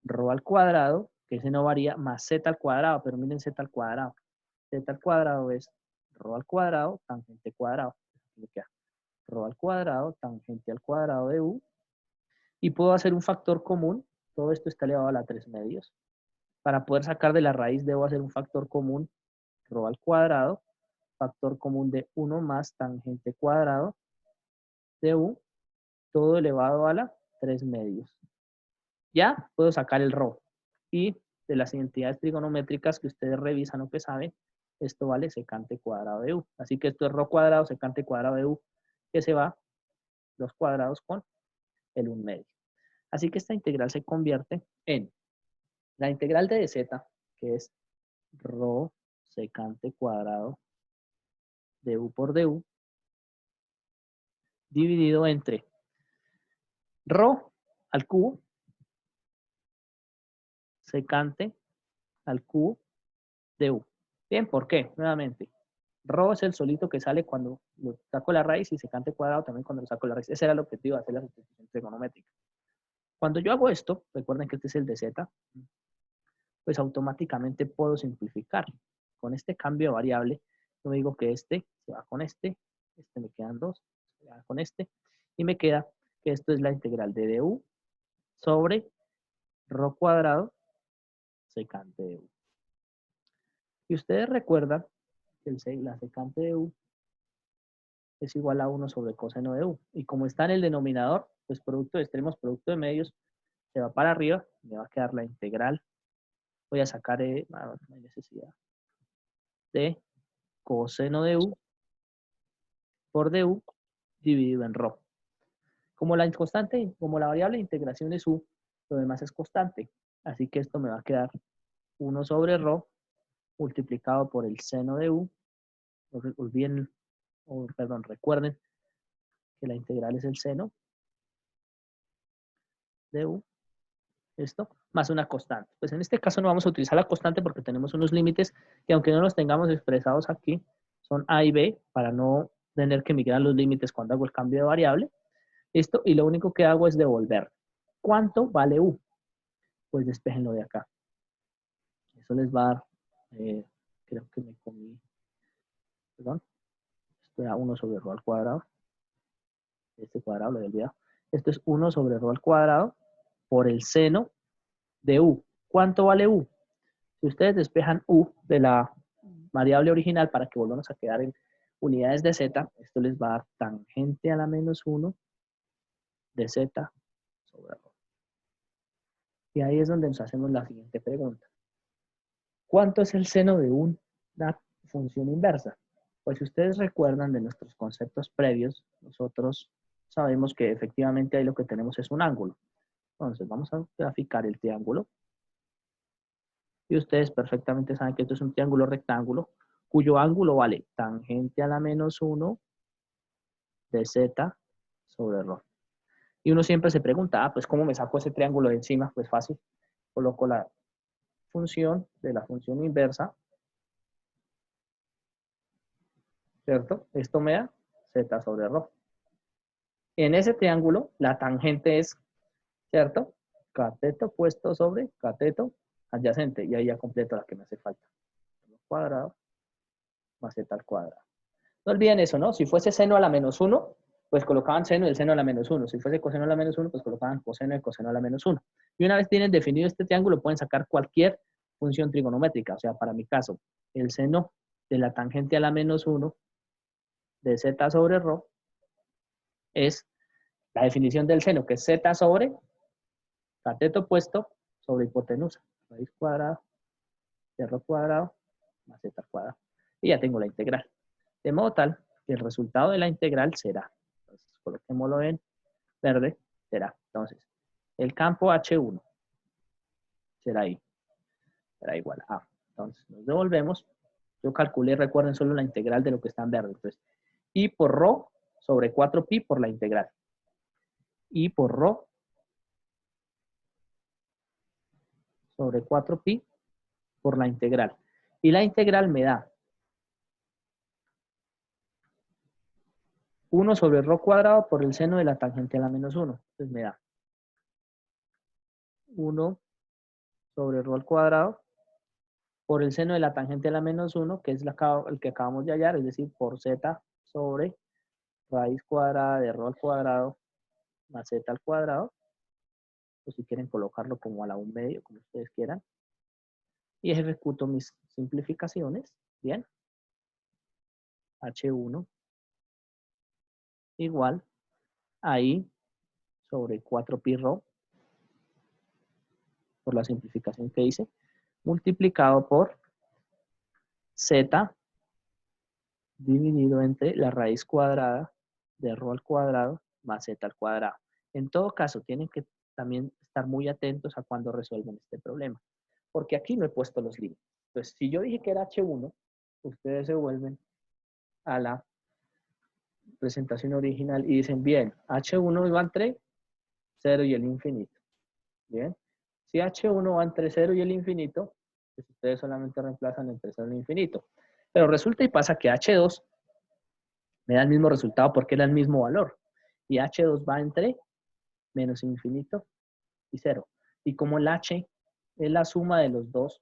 rho al cuadrado, que ese no varía, más z al cuadrado, pero miren z al cuadrado. Z al cuadrado es rho al cuadrado, tangente cuadrado. Aquí queda rho al cuadrado, tangente al cuadrado de u. Y puedo hacer un factor común, todo esto está elevado a la 3 medios. Para poder sacar de la raíz debo hacer un factor común, rho al cuadrado, factor común de 1 más tangente cuadrado de u, todo elevado a la 3 medios. Ya puedo sacar el rho. Y de las identidades trigonométricas que ustedes revisan o que saben, esto vale secante cuadrado de u. Así que esto es rho cuadrado, secante cuadrado de u, que se va los cuadrados con el 1 medio. Así que esta integral se convierte en la integral de dz, que es rho secante cuadrado de u por du, dividido entre rho al cubo, secante al cubo de u. Bien, ¿por qué? Nuevamente, rho es el solito que sale cuando lo saco la raíz y secante cuadrado también cuando lo saco la raíz. Ese era el objetivo de hacer la sustitución trigonométrica. Cuando yo hago esto, recuerden que este es el de z, pues automáticamente puedo simplificar. Con este cambio de variable, yo digo que este se va con este me quedan 2, se va con este, y me queda que esto es la integral de du sobre rho cuadrado secante de u. Y ustedes recuerdan que la secante de u es igual a 1 sobre coseno de u. Y como está en el denominador, pues producto de extremos, producto de medios, se va para arriba, me va a quedar la integral. Voy a sacar, no hay necesidad, de coseno de u por du dividido en rho. Como la constante, como la variable de integración es u, lo demás es constante. Así que esto me va a quedar 1 sobre rho multiplicado por el seno de u. Recuerden que la integral es el seno de u, esto, más una constante. Pues en este caso no vamos a utilizar la constante porque tenemos unos límites que aunque no los tengamos expresados aquí, son a y b para no tener que migrar los límites cuando hago el cambio de variable. Esto, y lo único que hago es devolver. ¿Cuánto vale u? Pues despéjenlo de acá. Eso les va a dar, creo que me comí, perdón, esto era 1 sobre ρ al cuadrado. Este cuadrado lo he olvidado. Esto es 1 sobre ρ al cuadrado por el seno de u. ¿Cuánto vale u? Si ustedes despejan u de la variable original para que volvamos a quedar en unidades de z, esto les va a dar tangente a la menos 1 de z sobre ρ. Y ahí es donde nos hacemos la siguiente pregunta. ¿Cuánto es el seno de una función inversa? Pues si ustedes recuerdan de nuestros conceptos previos, nosotros sabemos que efectivamente ahí lo que tenemos es un ángulo. Entonces vamos a graficar el triángulo. Y ustedes perfectamente saben que esto es un triángulo rectángulo, cuyo ángulo vale tangente a la menos 1 de z sobre ρ. Y uno siempre se pregunta, pues ¿cómo me saco ese triángulo de encima? Pues fácil, coloco la función de la función inversa, ¿cierto? Esto me da z sobre ρ. En ese triángulo, la tangente es, ¿cierto? Cateto opuesto sobre cateto adyacente. Y ahí ya completo la que me hace falta. Al cuadrado más z al cuadrado. No olviden eso, ¿no? Si fuese seno a la menos 1, pues colocaban seno del seno a la menos 1. Si fuese coseno a la menos 1, pues colocaban coseno del coseno a la menos 1. Y una vez tienen definido este triángulo, pueden sacar cualquier función trigonométrica. O sea, para mi caso, el seno de la tangente a la menos 1 de z sobre ρ es la definición del seno, que es z sobre cateto opuesto sobre hipotenusa. Raíz cuadrada de ρ cuadrado más z al cuadrado. Y ya tengo la integral. De modo tal que el resultado de la integral será, entonces coloquémoslo en verde, será, entonces, el campo H1 será ahí, será igual a. Entonces, nos devolvemos. Yo calculé, recuerden, solo la integral de lo que está en verde. Entonces, I por ρ sobre 4pi por la integral. I por ρ sobre 4pi por la integral. Y la integral me da 1 sobre ρ cuadrado por el seno de la tangente a la menos 1. Entonces me da 1 sobre ρ al cuadrado por el seno de la tangente a la menos 1, que es el que acabamos de hallar, es decir, por z sobre raíz cuadrada de ρ al cuadrado más z al cuadrado, o si quieren colocarlo como a la 1 medio, como ustedes quieran. Y ejecuto mis simplificaciones, bien. H1 igual a I sobre 4pi ρ, por la simplificación que hice, multiplicado por z dividido entre la raíz cuadrada de ρ al cuadrado más z al cuadrado. En todo caso, tienen que también estar muy atentos a cuando resuelven este problema, porque aquí no he puesto los límites. Entonces, si yo dije que era H1, ustedes se vuelven a la presentación original y dicen, bien, H1 va entre 0 y el infinito. Bien, si H1 va entre 0 y el infinito, pues ustedes solamente reemplazan entre 0 y el infinito. Pero resulta y pasa que H2 me da el mismo resultado porque era el mismo valor. Y H2 va entre menos infinito y 0. Y como el H es la suma de los dos,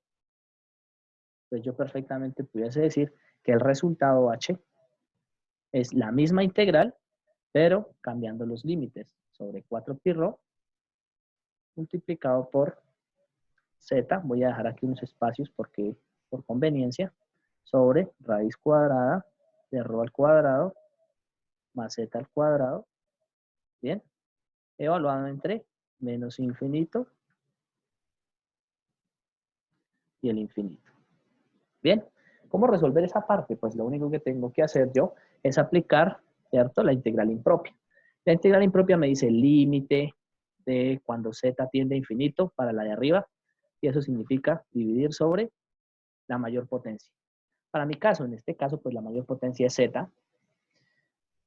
pues yo perfectamente pudiese decir que el resultado H es la misma integral, pero cambiando los límites sobre 4pi ρ multiplicado por z. Voy a dejar aquí unos espacios porque por conveniencia, sobre raíz cuadrada de ρ al cuadrado más z al cuadrado, bien, evaluado entre menos infinito y el infinito. Bien, ¿cómo resolver esa parte? Pues lo único que tengo que hacer yo es aplicar, ¿cierto?, la integral impropia. La integral impropia me dice el límite de cuando z tiende a infinito para la de arriba, y eso significa dividir sobre la mayor potencia. Para mi caso, en este caso, pues la mayor potencia es z.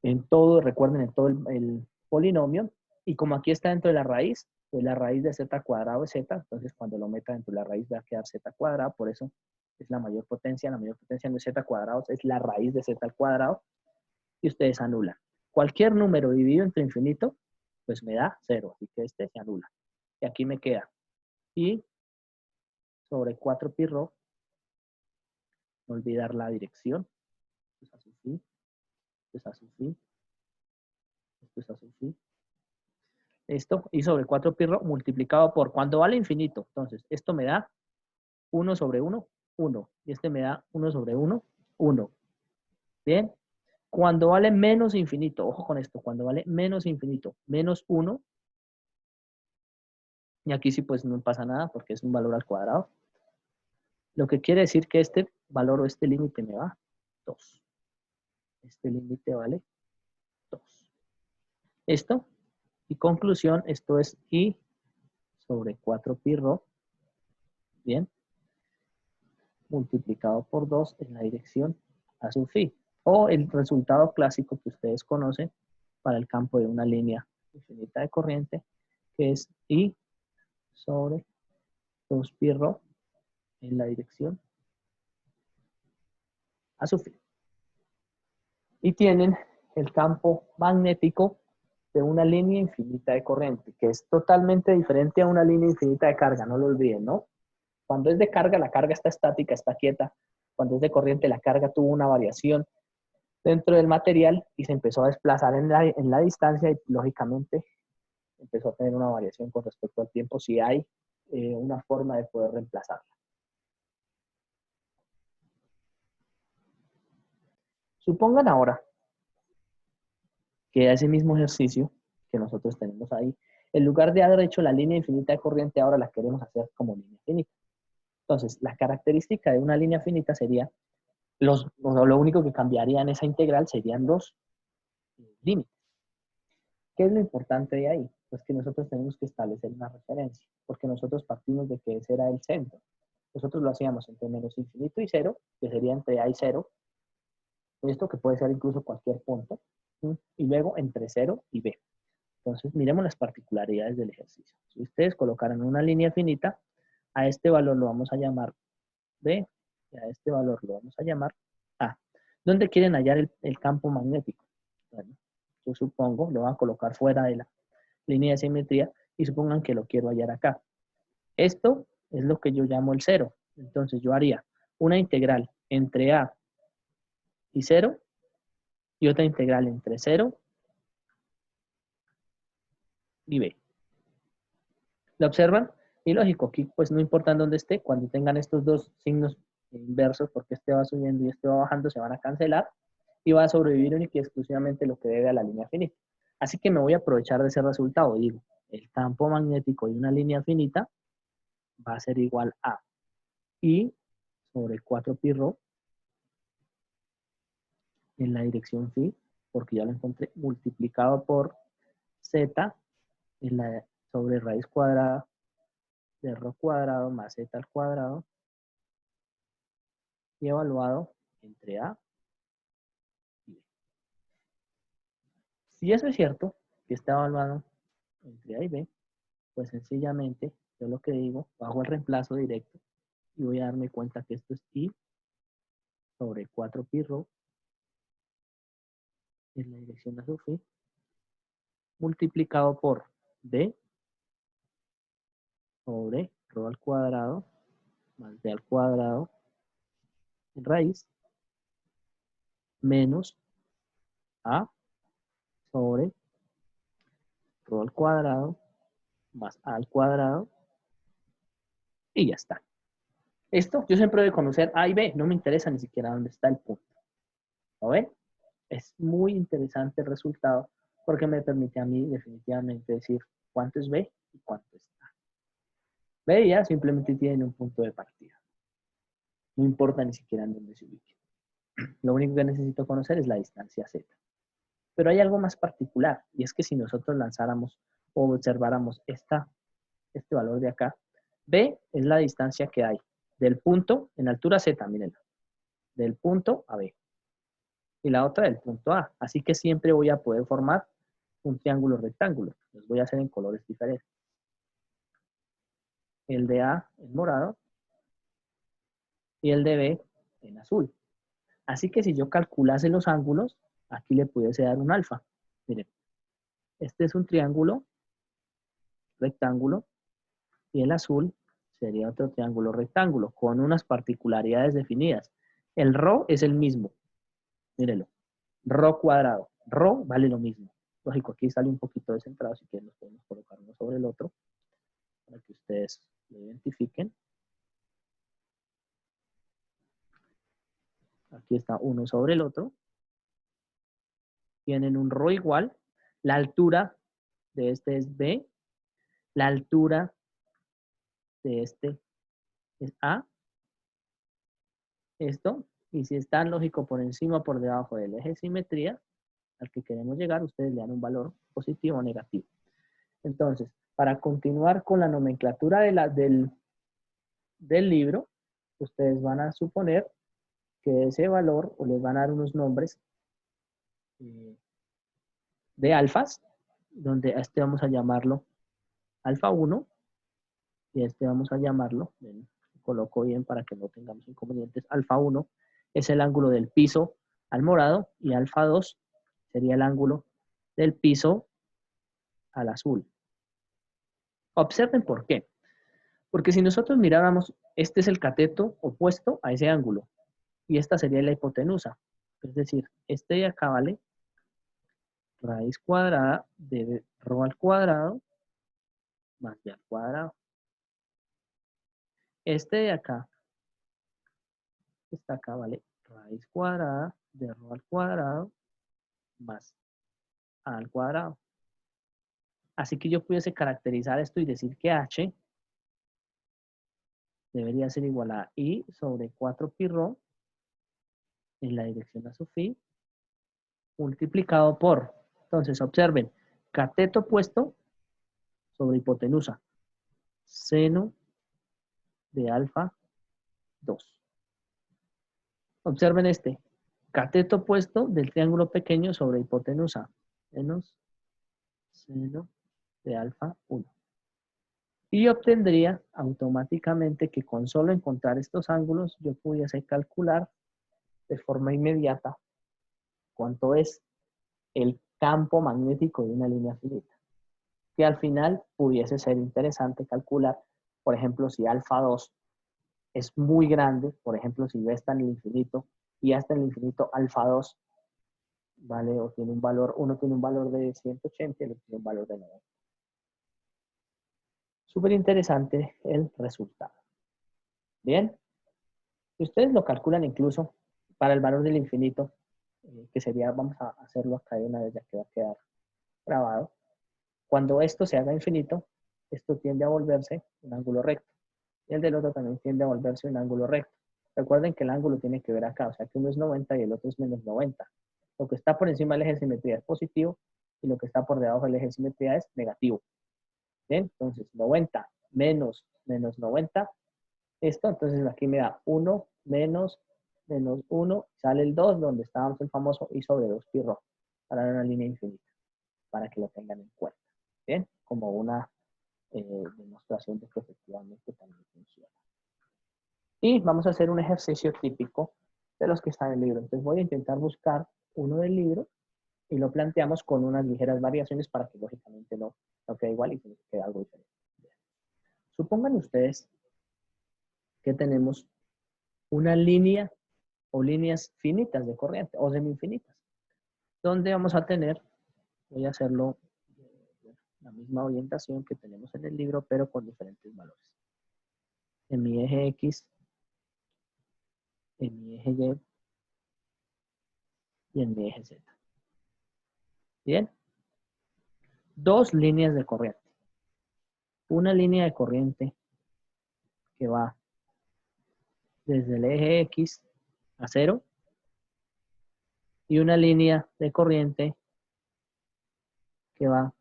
En todo, recuerden, en todo el polinomio, y como aquí está dentro de la raíz, pues la raíz de z cuadrado es z, entonces cuando lo meta dentro de la raíz va a quedar z cuadrado, por eso es la mayor potencia no es z cuadrado, es la raíz de z al cuadrado, y ustedes anulan. Cualquier número dividido entre infinito, pues me da 0, así que este se anula. Y aquí me queda y sobre 4 pi rho. No olvidar la dirección. Esto es a sub phi, esto es a sub phi, esto es a sub phi. Esto, y sobre 4 pi rho multiplicado por, cuando vale infinito, entonces esto me da 1 sobre 1, 1. Y este me da 1 sobre 1, 1. Bien. Cuando vale menos infinito, ojo con esto, cuando vale menos infinito, menos 1, y aquí sí pues no pasa nada porque es un valor al cuadrado, lo que quiere decir que este valor o este límite me va 2. Este límite vale 2. Esto, y conclusión, esto es i sobre 4 pi rho, bien, multiplicado por 2 en la dirección a sub phi, o el resultado clásico que ustedes conocen para el campo de una línea infinita de corriente, que es i sobre 2 pi rho en la dirección a sub phi. Y tienen el campo magnético de una línea infinita de corriente, que es totalmente diferente a una línea infinita de carga, no lo olviden, ¿no? Cuando es de carga, la carga está estática, está quieta. Cuando es de corriente, la carga tuvo una variación dentro del material y se empezó a desplazar en la distancia y lógicamente empezó a tener una variación con respecto al tiempo si hay una forma de poder reemplazarla. Supongan ahora que a ese mismo ejercicio que nosotros tenemos ahí, en lugar de haber hecho la línea infinita de corriente, ahora la queremos hacer como línea finita. Entonces, la característica de una línea finita sería, lo único que cambiaría en esa integral serían los límites. ¿Qué es lo importante de ahí? Pues que nosotros tenemos que establecer una referencia, porque nosotros partimos de que ese era el centro. Nosotros lo hacíamos entre menos infinito y 0, que sería entre A y 0, esto que puede ser incluso cualquier punto, y luego entre 0 y B. Entonces, miremos las particularidades del ejercicio. Si ustedes colocaran una línea finita, a este valor lo vamos a llamar B, y a este valor lo vamos a llamar A. ¿Dónde quieren hallar el campo magnético? Bueno, yo supongo, lo voy a colocar fuera de la línea de simetría, y supongan que lo quiero hallar acá. Esto es lo que yo llamo el 0. Entonces, yo haría una integral entre A y 0, y otra integral entre 0 y B. ¿Lo observan? Y lógico, aquí pues no importa en dónde esté, cuando tengan estos dos signos inversos, porque este va subiendo y este va bajando, se van a cancelar y va a sobrevivir única y exclusivamente lo que debe a la línea finita. Así que me voy a aprovechar de ese resultado. Digo, el campo magnético de una línea finita va a ser igual a I sobre 4 pi rho en la dirección phi, porque ya lo encontré, multiplicado por z sobre raíz cuadrada de rho cuadrado más z al cuadrado y evaluado entre A y B. Si eso es cierto, que está evaluado entre A y B, pues sencillamente yo lo que digo, hago el reemplazo directo y voy a darme cuenta que esto es I sobre 4 pi rho en la dirección a sub phi multiplicado por D sobre rho al cuadrado más D al cuadrado en raíz menos A sobre rho al cuadrado más A al cuadrado y ya está. Esto yo siempre voy a conocer A y B, no me interesa ni siquiera dónde está el punto. ¿Lo ven? Es muy interesante el resultado porque me permite a mí definitivamente decir cuánto es B y cuánto es A. B y A simplemente tienen un punto de partida. No importa ni siquiera en dónde se ubique. Lo único que necesito conocer es la distancia Z. Pero hay algo más particular, y es que si nosotros lanzáramos o observáramos este valor de acá, B es la distancia que hay del punto en altura Z, miren, del punto a B. Y la otra del punto A. Así que siempre voy a poder formar un triángulo rectángulo. Los voy a hacer en colores diferentes. El de A en morado y el de B en azul. Así que si yo calculase los ángulos, aquí le pudiese dar un alfa. Miren, este es un triángulo rectángulo y el azul sería otro triángulo rectángulo con unas particularidades definidas. El ρ es el mismo, mírelo, ρ cuadrado, ρ vale lo mismo. Lógico, aquí sale un poquito descentrado, así que nos podemos colocar uno sobre el otro para que ustedes lo identifiquen. Aquí está uno sobre el otro. Tienen un ρ igual. La altura de este es B. La altura de este es A. Esto. Y si está lógico por encima o por debajo del eje de simetría al que queremos llegar, ustedes le dan un valor positivo o negativo. Entonces, para continuar con la nomenclatura del libro, ustedes van a suponer que ese valor, o les van a dar unos nombres de alfas, donde a este vamos a llamarlo alfa 1, y a este vamos a llamarlo, coloco bien para que no tengamos inconvenientes, alfa 1 es el ángulo del piso al morado, y alfa 2 sería el ángulo del piso al azul. Observen por qué. Porque si nosotros miráramos, este es el cateto opuesto a ese ángulo, y esta sería la hipotenusa. Es decir, este de acá vale raíz cuadrada de ρ al cuadrado más b al cuadrado. Este de acá, está acá, vale raíz cuadrada de ρ al cuadrado más a al cuadrado. Así que yo pudiese caracterizar esto y decir que h debería ser igual a i sobre 4pi ρ en la dirección a su phi multiplicado por, entonces observen, cateto opuesto sobre hipotenusa, seno de alfa 2. Observen este, cateto opuesto del triángulo pequeño sobre hipotenusa, menos seno de alfa 1. Y obtendría automáticamente que con solo encontrar estos ángulos yo pudiese calcular de forma inmediata cuánto es el campo magnético de una línea finita. Que al final pudiese ser interesante calcular, por ejemplo, si alfa 2 es muy grande, por ejemplo, si B está en el infinito y hasta en el infinito alfa 2, ¿vale? O tiene un valor, uno tiene un valor de 180 y el otro tiene un valor de 90. Súper interesante el resultado. Bien, si ustedes lo calculan incluso para el valor del infinito, que sería, vamos a hacerlo acá de una vez ya que va a quedar grabado. Cuando esto se haga infinito, esto tiende a volverse un ángulo recto. Y el del otro también tiende a volverse un ángulo recto. Recuerden que el ángulo tiene que ver acá, o sea que uno es 90 y el otro es menos 90. Lo que está por encima del eje de simetría es positivo y lo que está por debajo del eje de simetría es negativo. Bien, entonces 90 menos 90, esto, entonces aquí me da 1 menos 1, sale el 2, donde estábamos el famoso i sobre 2 pi ρ, para dar una línea infinita, para que lo tengan en cuenta. Bien, como una demostración de que efectivamente también funciona. Y vamos a hacer un ejercicio típico de los que están en el libro. Entonces voy a intentar buscar uno del libro y lo planteamos con unas ligeras variaciones para que lógicamente no quede igual y que quede algo diferente. Supongan ustedes que tenemos una línea o líneas finitas de corriente o semi-infinitas, donde vamos a tener, voy a hacerlo la misma orientación que tenemos en el libro, pero con diferentes valores. En mi eje X, en mi eje Y y en mi eje Z. Bien. Dos líneas de corriente. Una línea de corriente que va desde el eje X a 0 y una línea de corriente que va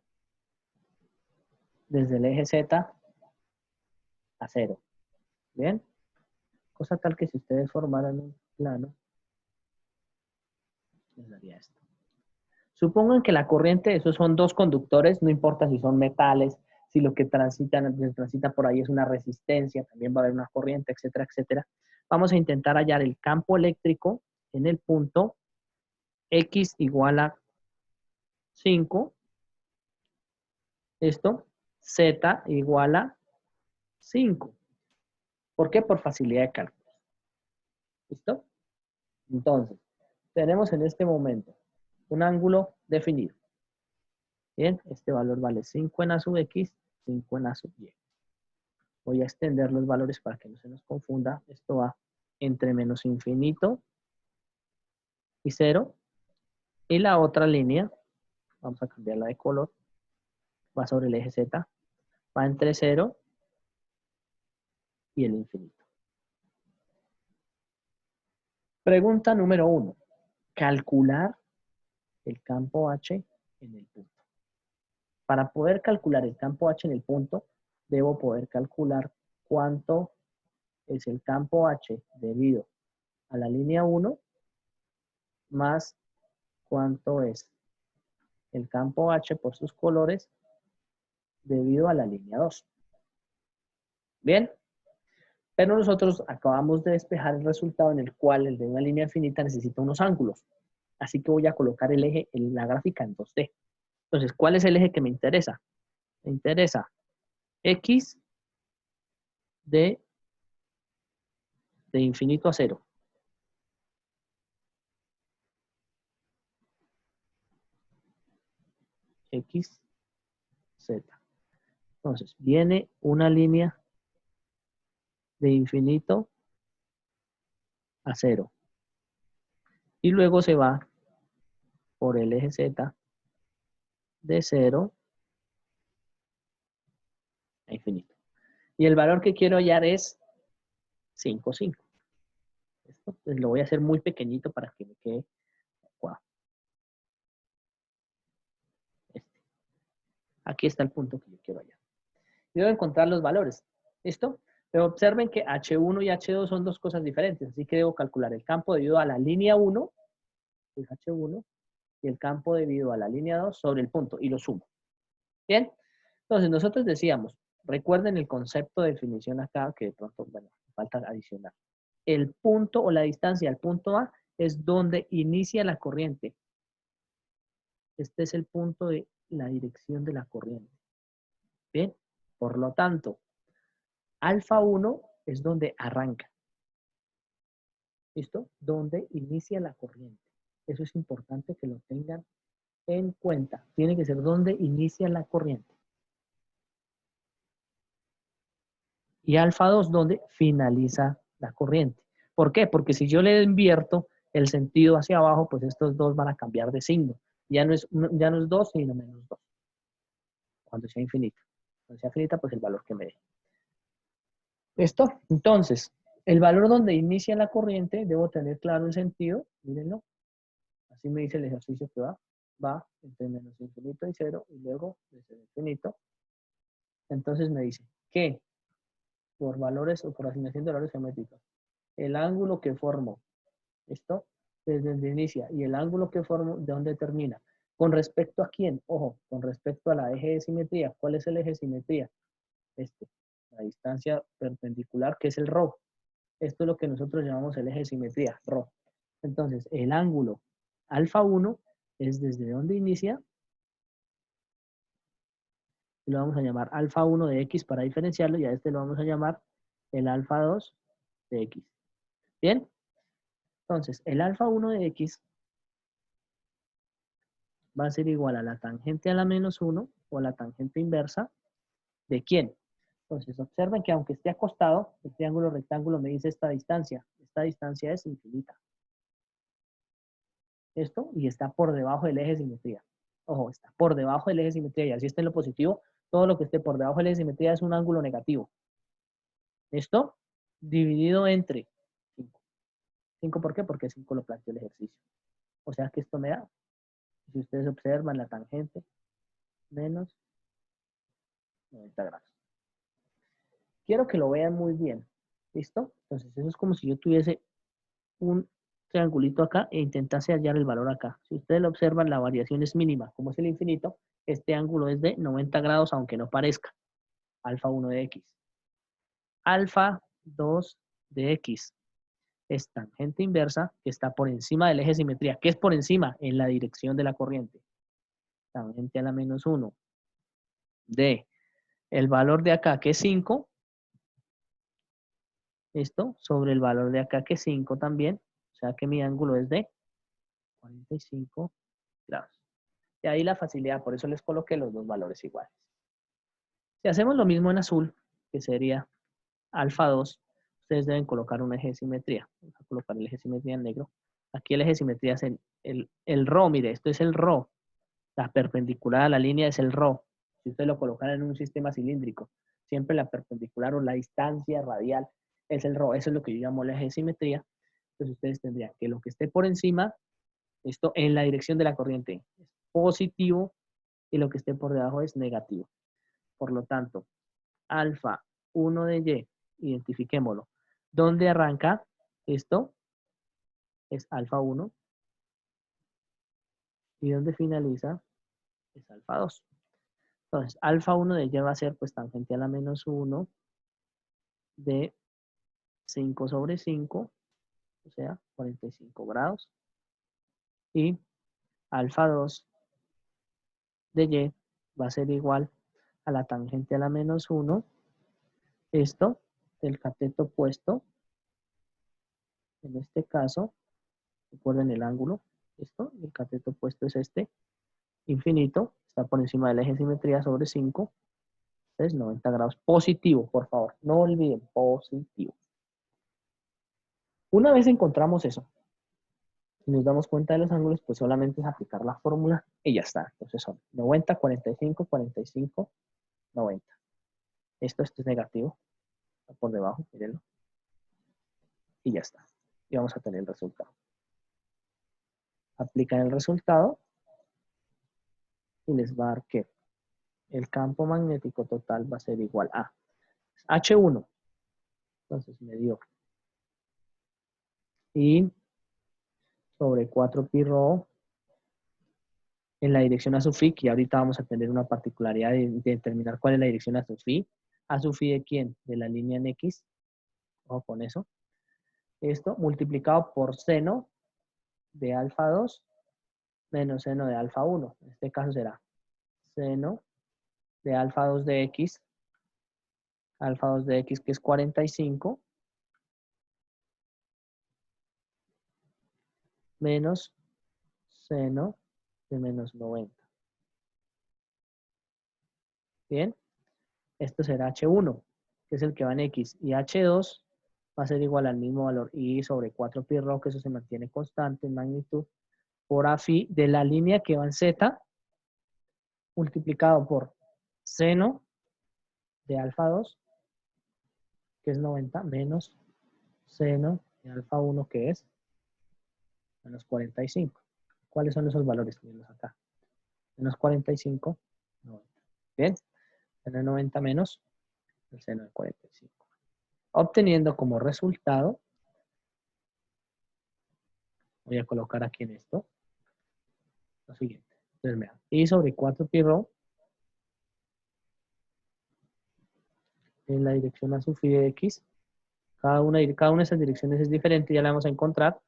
desde el eje Z a 0. ¿Bien? Cosa tal que si ustedes formaran un plano, les daría esto. Supongan que la corriente, esos son dos conductores, no importa si son metales, si lo que transita por ahí es una resistencia, también va a haber una corriente, etcétera, etcétera. Vamos a intentar hallar el campo eléctrico en el punto X igual a 5. Esto, Z igual a 5. ¿Por qué? Por facilidad de cálculo. ¿Listo? Entonces, tenemos en este momento un ángulo definido. Bien, este valor vale 5 en A sub X, 5 en A sub Y. Voy a extender los valores para que no se nos confunda. Esto va entre menos infinito y 0. Y la otra línea, vamos a cambiarla de color, va sobre el eje Z, va entre 0 y el infinito. Pregunta número 1. Calcular el campo H en el punto. Para poder calcular el campo H en el punto, debo poder calcular cuánto es el campo H debido a la línea 1 más cuánto es el campo H por sus colores debido a la línea 2. Bien, pero nosotros acabamos de despejar el resultado en el cual el de una línea finita necesita unos ángulos. Así que voy a colocar el eje en la gráfica en 2D. Entonces, ¿cuál es el eje que me interesa? Me interesa X de infinito a 0. X, Z. Entonces, viene una línea de infinito a 0. Y luego se va por el eje Z de 0 a infinito. Y el valor que quiero hallar es 5, 5. Esto pues, lo voy a hacer muy pequeñito para que me quede adecuado. Aquí está el punto que yo quiero hallar. Y debo encontrar los valores. ¿Listo? Pero observen que H1 y H2 son dos cosas diferentes. Así que debo calcular el campo debido a la línea 1, que es H1, y el campo debido a la línea 2 sobre el punto. Y lo sumo. ¿Bien? Entonces, nosotros decíamos, recuerden el concepto de definición acá, que de pronto, bueno, falta adicionar. El punto o la distancia al punto A es donde inicia la corriente. Este es el punto de la dirección de la corriente. Bien, por lo tanto, alfa 1 es donde arranca. ¿Listo? Donde inicia la corriente. Eso es importante que lo tengan en cuenta. Tiene que ser donde inicia la corriente. Y alfa 2 donde finaliza la corriente. ¿Por qué? Porque si yo le invierto el sentido hacia abajo, pues estos dos van a cambiar de signo. Ya no es 2, sino menos 2. Cuando sea infinita. Cuando sea finita, pues el valor que me dé. ¿Listo? Entonces, el valor donde inicia la corriente, debo tener claro el sentido. Mírenlo. Así me dice el ejercicio que va entre menos infinito y 0 y luego desde infinito. Entonces me dice que por valores o por asignación de valores geométricos, el ángulo que formo, ¿esto? Desde donde inicia, y el ángulo que formo, ¿de dónde termina? ¿Con respecto a quién? Ojo, con respecto a la eje de simetría. ¿Cuál es el eje de simetría? La distancia perpendicular, que es el ρ. Esto es lo que nosotros llamamos el eje de simetría, ρ. Entonces, el ángulo alfa 1 es desde donde inicia, y lo vamos a llamar alfa 1 de x para diferenciarlo, y a este lo vamos a llamar el alfa 2 de x. ¿Bien? Entonces, el alfa 1 de x va a ser igual a la tangente a la menos 1 o a la tangente inversa de quién. Entonces, observen que aunque esté acostado, el triángulo rectángulo me dice esta distancia. Esta distancia es infinita. Esto, y está por debajo del eje de simetría. Ojo, está por debajo del eje de simetría, y así está en lo positivo. Todo lo que esté por debajo del eje de simetría es un ángulo negativo. ¿Esto? Dividido entre 5. ¿5 por qué? Porque 5 lo planteó el ejercicio. O sea que esto me da, si ustedes observan la tangente, menos 90 grados. Quiero que lo vean muy bien. ¿Listo? Entonces, eso es como si yo tuviese un triangulito acá e intentase hallar el valor acá. Si ustedes lo observan, la variación es mínima. Como es el infinito, este ángulo es de 90 grados, aunque no parezca. Alfa 1 de x. Alfa 2 de x es tangente inversa, que está por encima del eje de simetría. ¿Qué es por encima? En la dirección de la corriente. Tangente a la menos 1 de el valor de acá, que es 5, Esto sobre el valor de acá, que es 5 también. O sea que mi ángulo es de 45 grados. De ahí la facilidad, por eso les coloqué los dos valores iguales. Si hacemos lo mismo en azul, que sería alfa 2, ustedes deben colocar un eje de simetría. Vamos a colocar el eje de simetría en negro. Aquí el eje de simetría es el ρ, mire, esto es el ρ. La perpendicular a la línea es el ρ. Si ustedes lo colocan en un sistema cilíndrico, siempre la perpendicular o la distancia radial es el ρ. Eso es lo que yo llamo el eje de simetría. Entonces ustedes tendrían que lo que esté por encima, esto en la dirección de la corriente, es positivo y lo que esté por debajo es negativo. Por lo tanto, alfa 1 de y, identifiquémoslo. ¿Dónde arranca esto? Es alfa 1. ¿Y dónde finaliza? Es alfa 2. Entonces, alfa 1 de y va a ser pues tangente a la menos 1 de 5 sobre 5, o sea, 45 grados. Y alfa 2 de y va a ser igual a la tangente a la menos 1, esto del cateto opuesto, en este caso, recuerden el ángulo, esto, el cateto opuesto es este, infinito, está por encima del eje de simetría sobre 5, es 90 grados, positivo, por favor, no olviden, positivo. Una vez encontramos eso, y nos damos cuenta de los ángulos, pues solamente es aplicar la fórmula y ya está. Entonces son 90, 45, 45, 90. Esto es negativo, está por debajo, mírenlo. Y ya está. Y vamos a tener el resultado. Aplican el resultado y les va a dar que el campo magnético total va a ser igual a H1. Entonces me dio I sobre 4 pi rho en la dirección a sub phi, que ahorita vamos a tener una particularidad de determinar cuál es la dirección a sub phi. ¿A sub phi de quién? De la línea en X. Ojo con eso. Esto multiplicado por seno de alfa 2 menos seno de alfa 1. En este caso será seno de alfa 2 de X, alfa 2 de X que es 45, menos seno de menos 90. Bien, esto será H1, que es el que va en X, y H2 va a ser igual al mismo valor I sobre 4 pi rho, que eso se mantiene constante en magnitud, por A phi de la línea que va en Z, multiplicado por seno de alfa 2, que es 90, menos seno de alfa 1, que es menos 45. ¿Cuáles son esos valores? Tenemos acá. Menos 45, 90. Bien, seno de 90 menos el seno de 45. Obteniendo como resultado, voy a colocar aquí en esto, lo siguiente. Entonces, vean, I sobre 4 pi rho en la dirección a sub phi de X. Cada una de esas direcciones es diferente, ya la vamos a encontrar,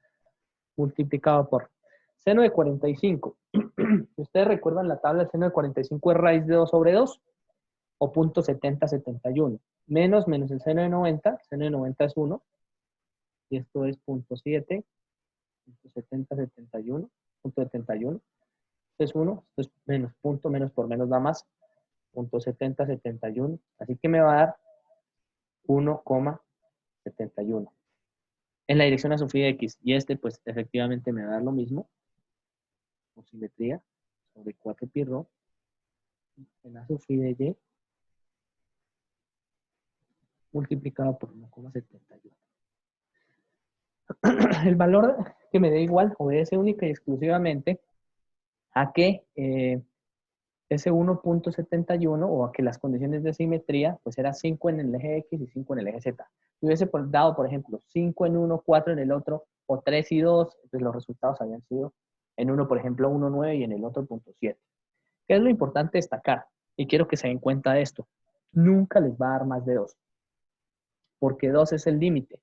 multiplicado por seno de 45. Si ustedes recuerdan la tabla, el seno de 45 es raíz de 2 sobre 2 o punto 7071. Menos el seno de 90, el seno de 90 es 1, y esto es punto 7, punto 7071, punto 71. Esto es 1, esto es menos, punto menos por menos da más, punto 7071. Así que me va a dar 1,71 en la dirección a sub phi de X. Y este, pues, efectivamente me va a dar lo mismo, con simetría, sobre 4 pi rho, en la sub phi de Y, multiplicado por 1,71. El valor que me dé igual obedece única y exclusivamente a que ese 1,71 o a que las condiciones de simetría pues era 5 en el eje X y 5 en el eje Z. Si hubiese dado, por ejemplo, 5 en uno, 4 en el otro, o 3 y 2, pues los resultados habían sido en uno, por ejemplo, 1,9 y en el otro 0,7. ¿Qué es lo importante destacar? Y quiero que se den cuenta de esto. Nunca les va a dar más de 2, porque 2 es el límite.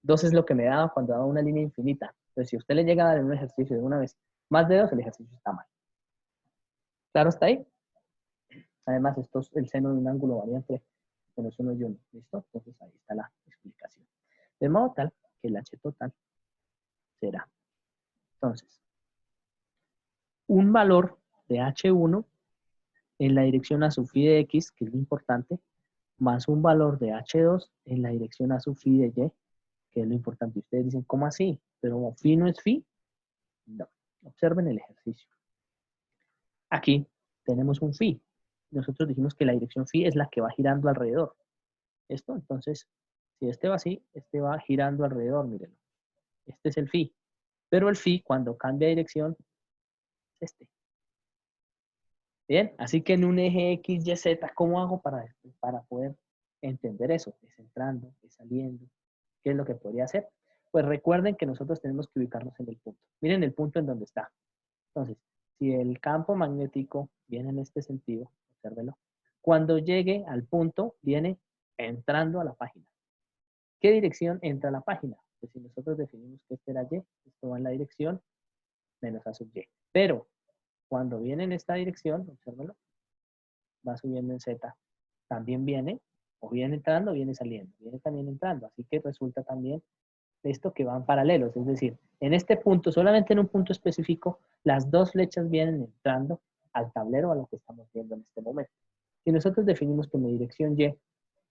2 es lo que me daba cuando daba una línea infinita. Entonces, si usted le llega a dar un ejercicio de una vez más de 2, el ejercicio está mal. ¿Claro está ahí? Además, esto es el seno de un ángulo variante menos 1 y 1. ¿Listo? Entonces, ahí está la explicación. de modo tal que el H total será, entonces, un valor de H1 en la dirección a sub phi de X, que es lo importante, más un valor de H2 en la dirección a sub phi de Y, que es lo importante. Ustedes dicen, ¿cómo así? ¿Pero phi no es phi? No. Observen el ejercicio. Aquí tenemos un phi. Nosotros dijimos que la dirección phi es la que va girando alrededor. ¿Esto? Entonces, si este va así, este va girando alrededor, mírenlo. Este es el phi. Pero el phi, cuando cambia de dirección, es este. Bien, así que en un eje X, Y, Z, ¿cómo hago para poder entender eso? Es entrando, es saliendo. ¿Qué es lo que podría hacer? Pues recuerden que nosotros tenemos que ubicarnos en el punto. Miren el punto en donde está. Entonces, si el campo magnético viene en este sentido, obsérvelo, cuando llegue al punto, viene entrando a la página. ¿Qué dirección entra a la página? Pues si nosotros definimos que este era Y, esto va en la dirección menos A sub Y. Pero cuando viene en esta dirección, obsérvelo, va subiendo en Z, también viene, o viene entrando o viene saliendo, viene también entrando, así que resulta también esto que van paralelos, es decir, en este punto, solamente en un punto específico, las dos flechas vienen entrando al tablero a lo que estamos viendo en este momento. Si nosotros definimos que mi dirección Y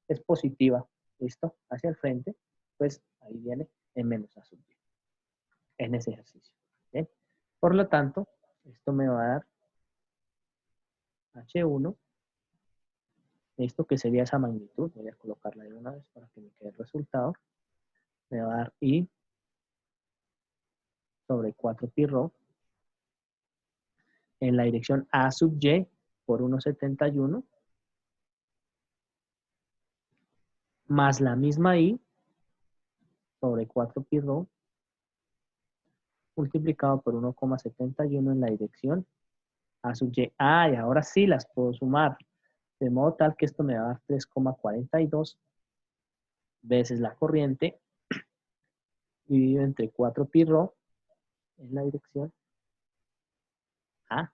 es positiva, listo, hacia el frente, pues ahí viene en menos A sub Y, en ese ejercicio. ¿Bien? Por lo tanto, esto me va a dar H1, esto que sería esa magnitud, voy a colocarla de una vez para que me quede el resultado, me va a dar I sobre 4 pi rho en la dirección A sub Y por 1,71 más la misma I sobre 4 pi rho multiplicado por 1,71 en la dirección A sub Y. Ah, y ahora sí las puedo sumar, de modo tal que esto me va a dar 3,42 veces la corriente dividido entre 4 pi rho en la dirección A.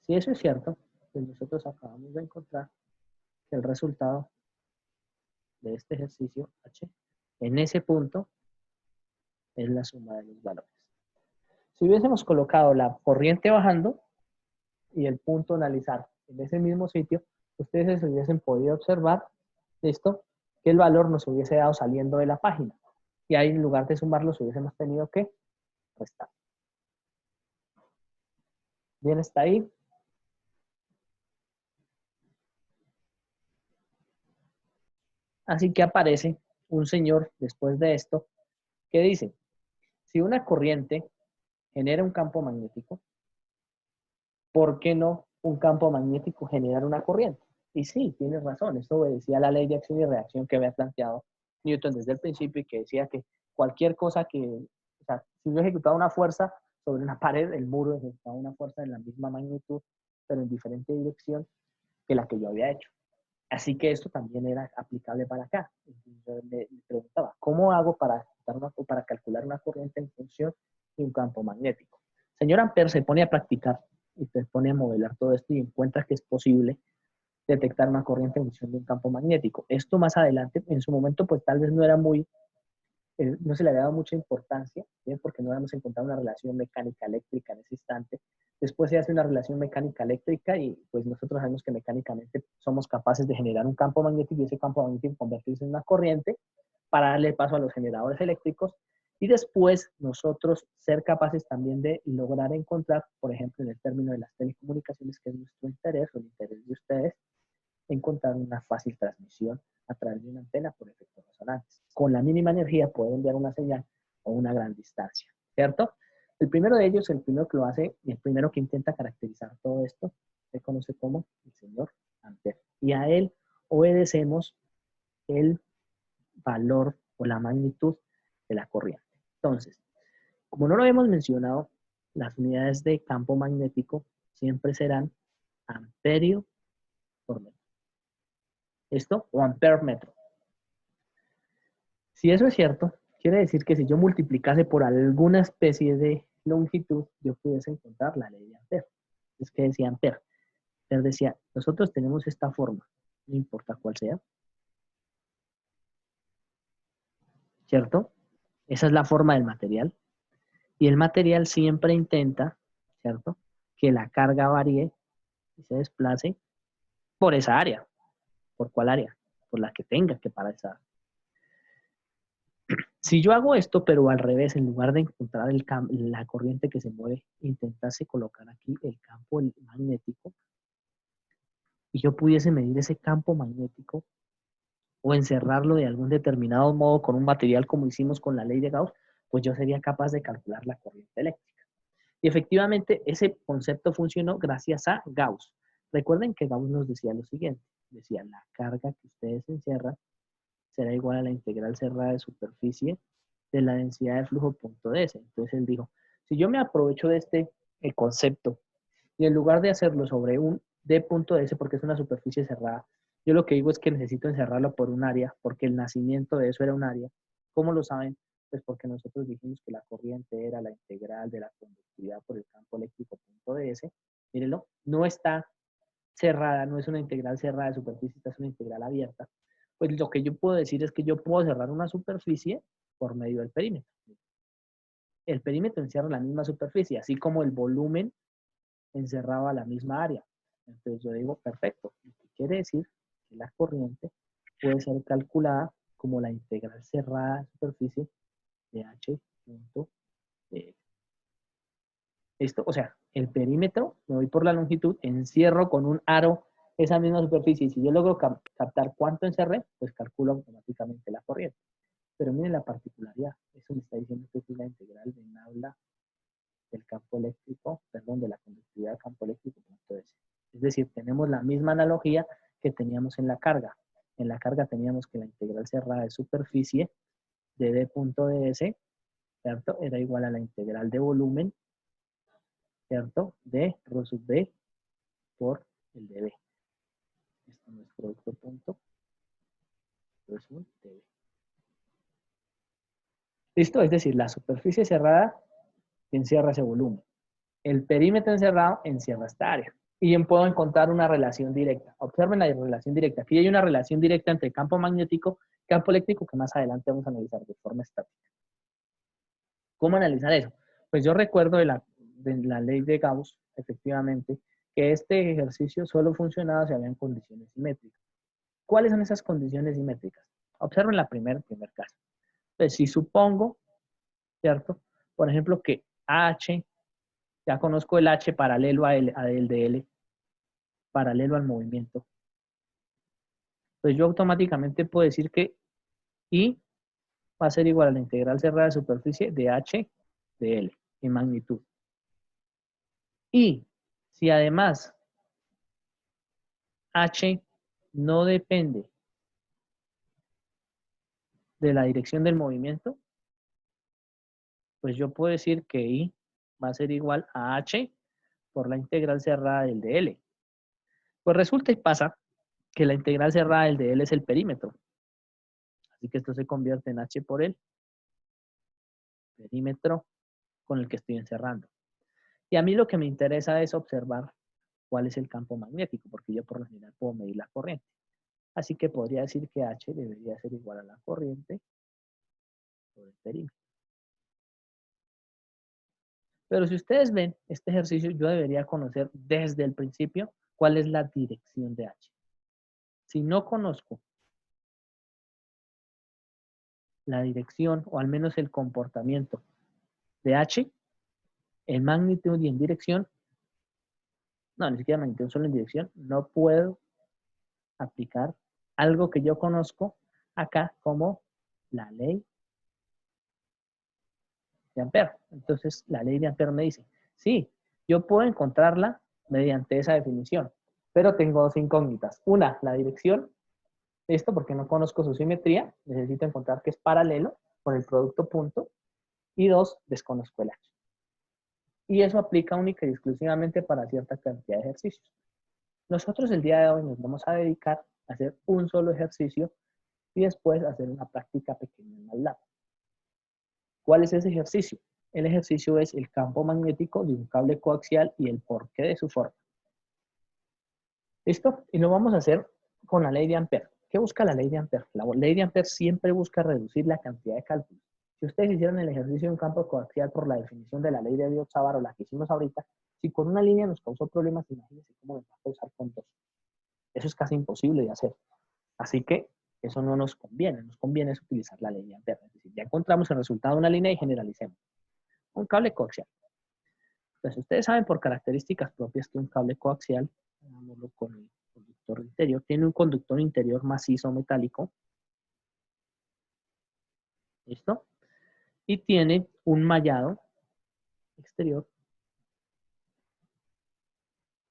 Si eso es cierto, pues nosotros acabamos de encontrar que el resultado de este ejercicio H en ese punto es la suma de los valores. Si hubiésemos colocado la corriente bajando y el punto analizar en ese mismo sitio, ustedes hubiesen podido observar esto, que el valor nos hubiese dado saliendo de la página. Y ahí en lugar de sumarlos hubiésemos tenido que restar. Bien, está ahí. Así que aparece un señor después de esto que dice, si una corriente genera un campo magnético, ¿por qué no un campo magnético generar una corriente? Y sí, tienes razón, esto obedecía a la ley de acción y reacción que había planteado Newton desde el principio y que decía que cualquier cosa que, o sea, si yo ejecutaba una fuerza sobre una pared, el muro ejecutaba una fuerza en la misma magnitud, pero en diferente dirección que la que yo había hecho. Así que esto también era aplicable para acá. Entonces me preguntaba, ¿cómo hago para calcular una corriente en función de un campo magnético? Señor Ampere se pone a practicar y se pone a modelar todo esto y encuentra que es posible detectar una corriente en función de un campo magnético. Esto más adelante, en su momento, pues tal vez no era muy, no se le había dado mucha importancia, ¿bien? Porque no habíamos encontrado una relación mecánica-eléctrica en ese instante. Después se hace una relación mecánica-eléctrica y pues nosotros sabemos que mecánicamente somos capaces de generar un campo magnético y ese campo magnético convertirse en una corriente para darle paso a los generadores eléctricos y después nosotros ser capaces también de lograr encontrar, por ejemplo, en el término de las telecomunicaciones, que es nuestro interés o el interés de ustedes, encontrar una fácil transmisión a través de una antena por efectos resonantes. Con la mínima energía puede enviar una señal a una gran distancia, ¿cierto? El primero de ellos, el primero que lo hace y el primero que intenta caracterizar todo esto, se conoce como el señor Ampere. Y a él obedecemos el valor o la magnitud de la corriente. Entonces, como no lo hemos mencionado, las unidades de campo magnético siempre serán amperio por metro. ¿Esto? O ampere metro. Si eso es cierto, quiere decir que si yo multiplicase por alguna especie de longitud, yo pudiese encontrar la ley de Ampere. Es que decía Ampere. Ampere decía, nosotros tenemos esta forma, no importa cuál sea, ¿cierto? Esa es la forma del material. Y el material siempre intenta, ¿cierto?, que la carga varíe y se desplace por esa área. ¿Por cuál área? Por la que tenga que parar esa área. Si yo hago esto, pero al revés, en lugar de encontrar la corriente que se mueve, intentase colocar aquí el campo magnético, y yo pudiese medir ese campo magnético o encerrarlo de algún determinado modo con un material como hicimos con la ley de Gauss, pues yo sería capaz de calcular la corriente eléctrica. Y efectivamente ese concepto funcionó gracias a Gauss. Recuerden que Gauss nos decía lo siguiente, decía la carga que ustedes encierran será igual a la integral cerrada de superficie de la densidad de flujo punto ds. Entonces él dijo, si yo me aprovecho de este concepto y en lugar de hacerlo sobre un d punto ds, porque es una superficie cerrada, yo lo que digo es que necesito encerrarlo por un área, porque el nacimiento de eso era un área. ¿Cómo lo saben? Pues porque nosotros dijimos que la corriente era la integral de la conductividad por el campo eléctrico punto ds. Mírenlo, no está cerrada, no es una integral cerrada de superficie, esta es una integral abierta. Pues lo que yo puedo decir es que yo puedo cerrar una superficie por medio del perímetro. El perímetro encierra la misma superficie, así como el volumen encerraba la misma área. Entonces yo digo, perfecto, lo que quiere decir que la corriente puede ser calculada como la integral cerrada de superficie de h punto de. Esto, o sea, el perímetro, me voy por la longitud, encierro con un aro esa misma superficie, y si yo logro captar cuánto encerré, pues calculo automáticamente la corriente. Pero miren la particularidad, eso me está diciendo que es la integral de nabla del campo eléctrico, perdón, de la conductividad del campo eléctrico. Entonces, es decir, tenemos la misma analogía que teníamos en la carga. En la carga teníamos que la integral cerrada de superficie de d punto ds, ¿cierto?, era igual a la integral de volumen, ¿cierto?, de rho sub b por el dB. Esto no es producto punto, pero es un dB. ¿Listo? Es decir, la superficie cerrada encierra ese volumen. El perímetro encerrado encierra esta área. Y yo puedo encontrar una relación directa. Observen la relación directa. Aquí hay una relación directa entre campo magnético y campo eléctrico que más adelante vamos a analizar de forma estática. ¿Cómo analizar eso? Pues yo recuerdo de la ley de Gauss, efectivamente, que este ejercicio solo funcionaba si habían condiciones simétricas. ¿Cuáles son esas condiciones simétricas? Observen el primer caso. Pues si supongo, ¿cierto?, por ejemplo, que H, ya conozco el H paralelo a el de L, paralelo al movimiento, pues yo automáticamente puedo decir que I va a ser igual a la integral cerrada de superficie de H de L en magnitud. Y si además H no depende de la dirección del movimiento, pues yo puedo decir que I va a ser igual a H por la integral cerrada del de L. Pues resulta y pasa que la integral cerrada del de L es el perímetro. Así que esto se convierte en H por el perímetro con el que estoy encerrando. Y a mí lo que me interesa es observar cuál es el campo magnético, porque yo por lo general puedo medir la corriente. Así que podría decir que H debería ser igual a la corriente por el perímetro. Pero si ustedes ven este ejercicio, yo debería conocer desde el principio cuál es la dirección de H. Si no conozco la dirección, o al menos el comportamiento de H, en magnitud y en dirección, no, ni siquiera magnitud, solo en dirección, no puedo aplicar algo que yo conozco acá como la ley de Ampère. Entonces, la ley de Ampère me dice, sí, yo puedo encontrarla mediante esa definición, pero tengo dos incógnitas. Una, la dirección, esto porque no conozco su simetría, necesito encontrar que es paralelo con el producto punto, y dos, desconozco el H. Y eso aplica única y exclusivamente para cierta cantidad de ejercicios. Nosotros el día de hoy nos vamos a dedicar a hacer un solo ejercicio y después hacer una práctica pequeña en MATLAB. ¿Cuál es ese ejercicio? El ejercicio es el campo magnético de un cable coaxial y el porqué de su forma. ¿Listo? Y lo vamos a hacer con la ley de Ampère. ¿Qué busca la ley de Ampere? La ley de Ampere siempre busca reducir la cantidad de cálculos. Si ustedes hicieron el ejercicio de un campo coaxial por la definición de la ley de Biot-Savart, la que hicimos ahorita, si con una línea nos causó problemas, imagínense cómo nos va a causar con dos. Eso es casi imposible de hacer. Así que eso no nos conviene. Nos conviene es utilizar la ley de Ampere. Es decir, ya encontramos el resultado de una línea y generalicemos. Un cable coaxial. Entonces, ustedes saben por características propias que un cable coaxial, hagámoslo con el conductor interior, tiene un conductor interior macizo metálico. ¿Listo? Y tiene un mallado exterior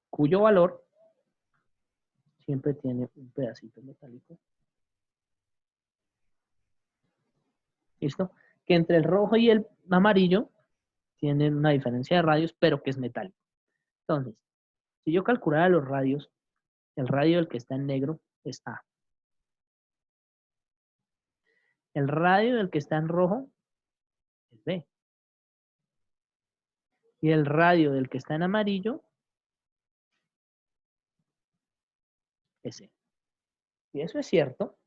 cuyo valor siempre tiene un pedacito metálico. ¿Listo? Que entre el rojo y el amarillo tienen una diferencia de radios, pero que es metálico. Entonces, si yo calculara los radios, el radio del que está en negro es A. El radio del que está en rojo es B. Y el radio del que está en amarillo es C. Si eso es cierto,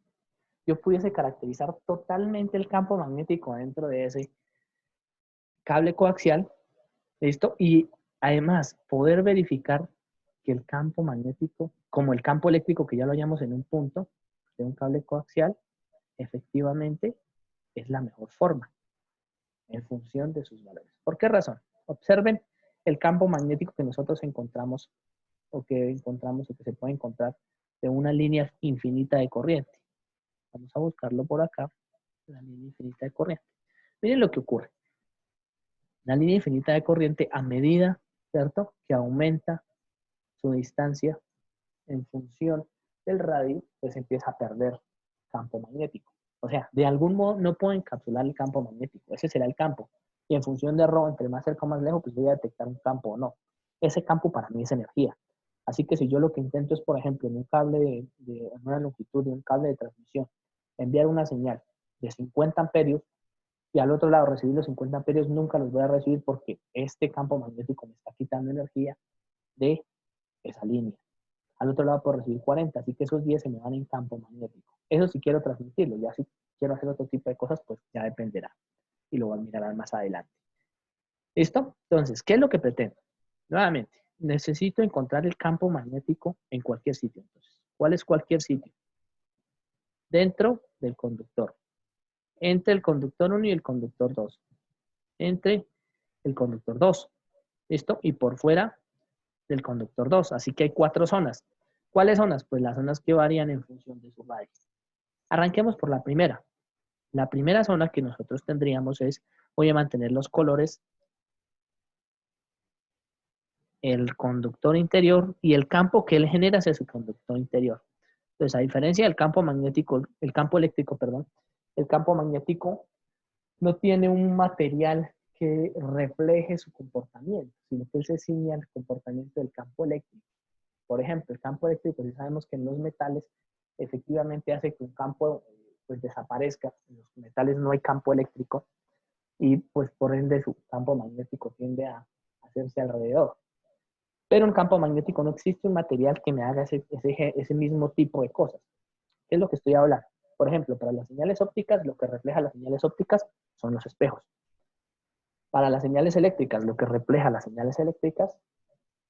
yo pudiese caracterizar totalmente el campo magnético dentro de ese cable coaxial, ¿listo? Y además poder verificar que el campo magnético, como el campo eléctrico que ya lo hallamos en un punto de un cable coaxial, efectivamente es la mejor forma en función de sus valores. ¿Por qué razón? Observen el campo magnético que nosotros encontramos o que se puede encontrar de una línea infinita de corriente. Vamos a buscarlo por acá, la línea infinita de corriente. Miren lo que ocurre. La línea infinita de corriente, a medida, ¿cierto?, que aumenta su distancia en función del radio, pues empieza a perder campo magnético. O sea, de algún modo no puedo encapsular el campo magnético. Ese será el campo. Y en función de ρ, entre más cerca o más lejos, pues voy a detectar un campo o no. Ese campo para mí es energía. Así que si yo lo que intento es, por ejemplo, en un cable en una longitud de un cable de transmisión, enviar una señal de 50 amperios y al otro lado recibir los 50 amperios, nunca los voy a recibir porque este campo magnético me está quitando energía de esa línea. Al otro lado puedo recibir 40, así que esos 10 se me van en campo magnético. Eso sí quiero transmitirlo, ya si quiero hacer otro tipo de cosas, pues ya dependerá. Y lo voy a mirar más adelante. ¿Listo? Entonces, ¿qué es lo que pretendo? Nuevamente, necesito encontrar el campo magnético en cualquier sitio. Entonces, ¿cuál es cualquier sitio? Dentro del conductor. Entre el conductor 1 y el conductor 2. Entre el conductor 2. ¿Listo? Y por fuera del conductor 2. Así que hay 4 zonas. ¿Cuáles zonas? Pues las zonas que varían en función de su radio. Arranquemos por la primera. La primera zona que nosotros tendríamos es, voy a mantener los colores, el conductor interior y el campo que él genera hacia su conductor interior. Entonces, a diferencia del campo magnético, el campo eléctrico, perdón, el campo magnético no tiene un material que refleje su comportamiento, sino que él se ciña al comportamiento del campo eléctrico. Por ejemplo, el campo eléctrico, si sabemos que en los metales efectivamente hace que un campo pues desaparezca, en los metales no hay campo eléctrico y pues por ende su campo magnético tiende a hacerse alrededor. Pero en campo magnético no existe un material que me haga ese mismo tipo de cosas. ¿Qué es lo que estoy hablando? Por ejemplo, para las señales ópticas, lo que refleja las señales ópticas son los espejos. Para las señales eléctricas, lo que refleja las señales eléctricas,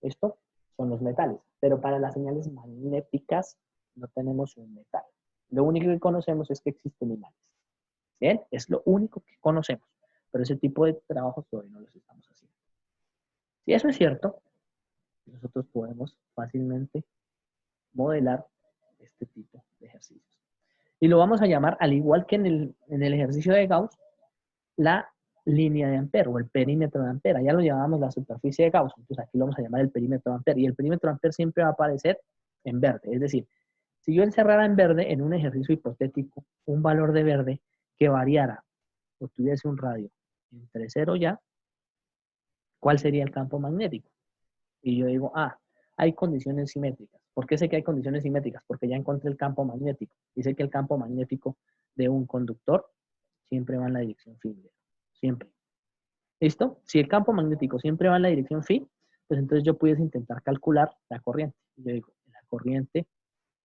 esto son los metales. Pero para las señales magnéticas no tenemos un metal. Lo único que conocemos es que existen imanes. Bien, es lo único que conocemos. Pero ese tipo de trabajos todavía no los estamos haciendo. Si eso es cierto, nosotros podemos fácilmente modelar este tipo de ejercicios. Y lo vamos a llamar, al igual que en el ejercicio de Gauss, la línea de Ampere o el perímetro de Ampere. Ya lo llamamos la superficie de Gauss, entonces aquí lo vamos a llamar el perímetro de Ampere. Y el perímetro de Ampere siempre va a aparecer en verde. Es decir, si yo encerrara en verde, en un ejercicio hipotético, un valor de verde que variara o tuviese un radio entre 0 ya, ¿cuál sería el campo magnético? Y yo digo, hay condiciones simétricas. ¿Por qué sé que hay condiciones simétricas? Porque ya encontré el campo magnético. Y sé que el campo magnético de un conductor siempre va en la dirección phi. Siempre. ¿Listo? Si el campo magnético siempre va en la dirección phi, pues entonces yo pudiese intentar calcular la corriente. Yo digo, la corriente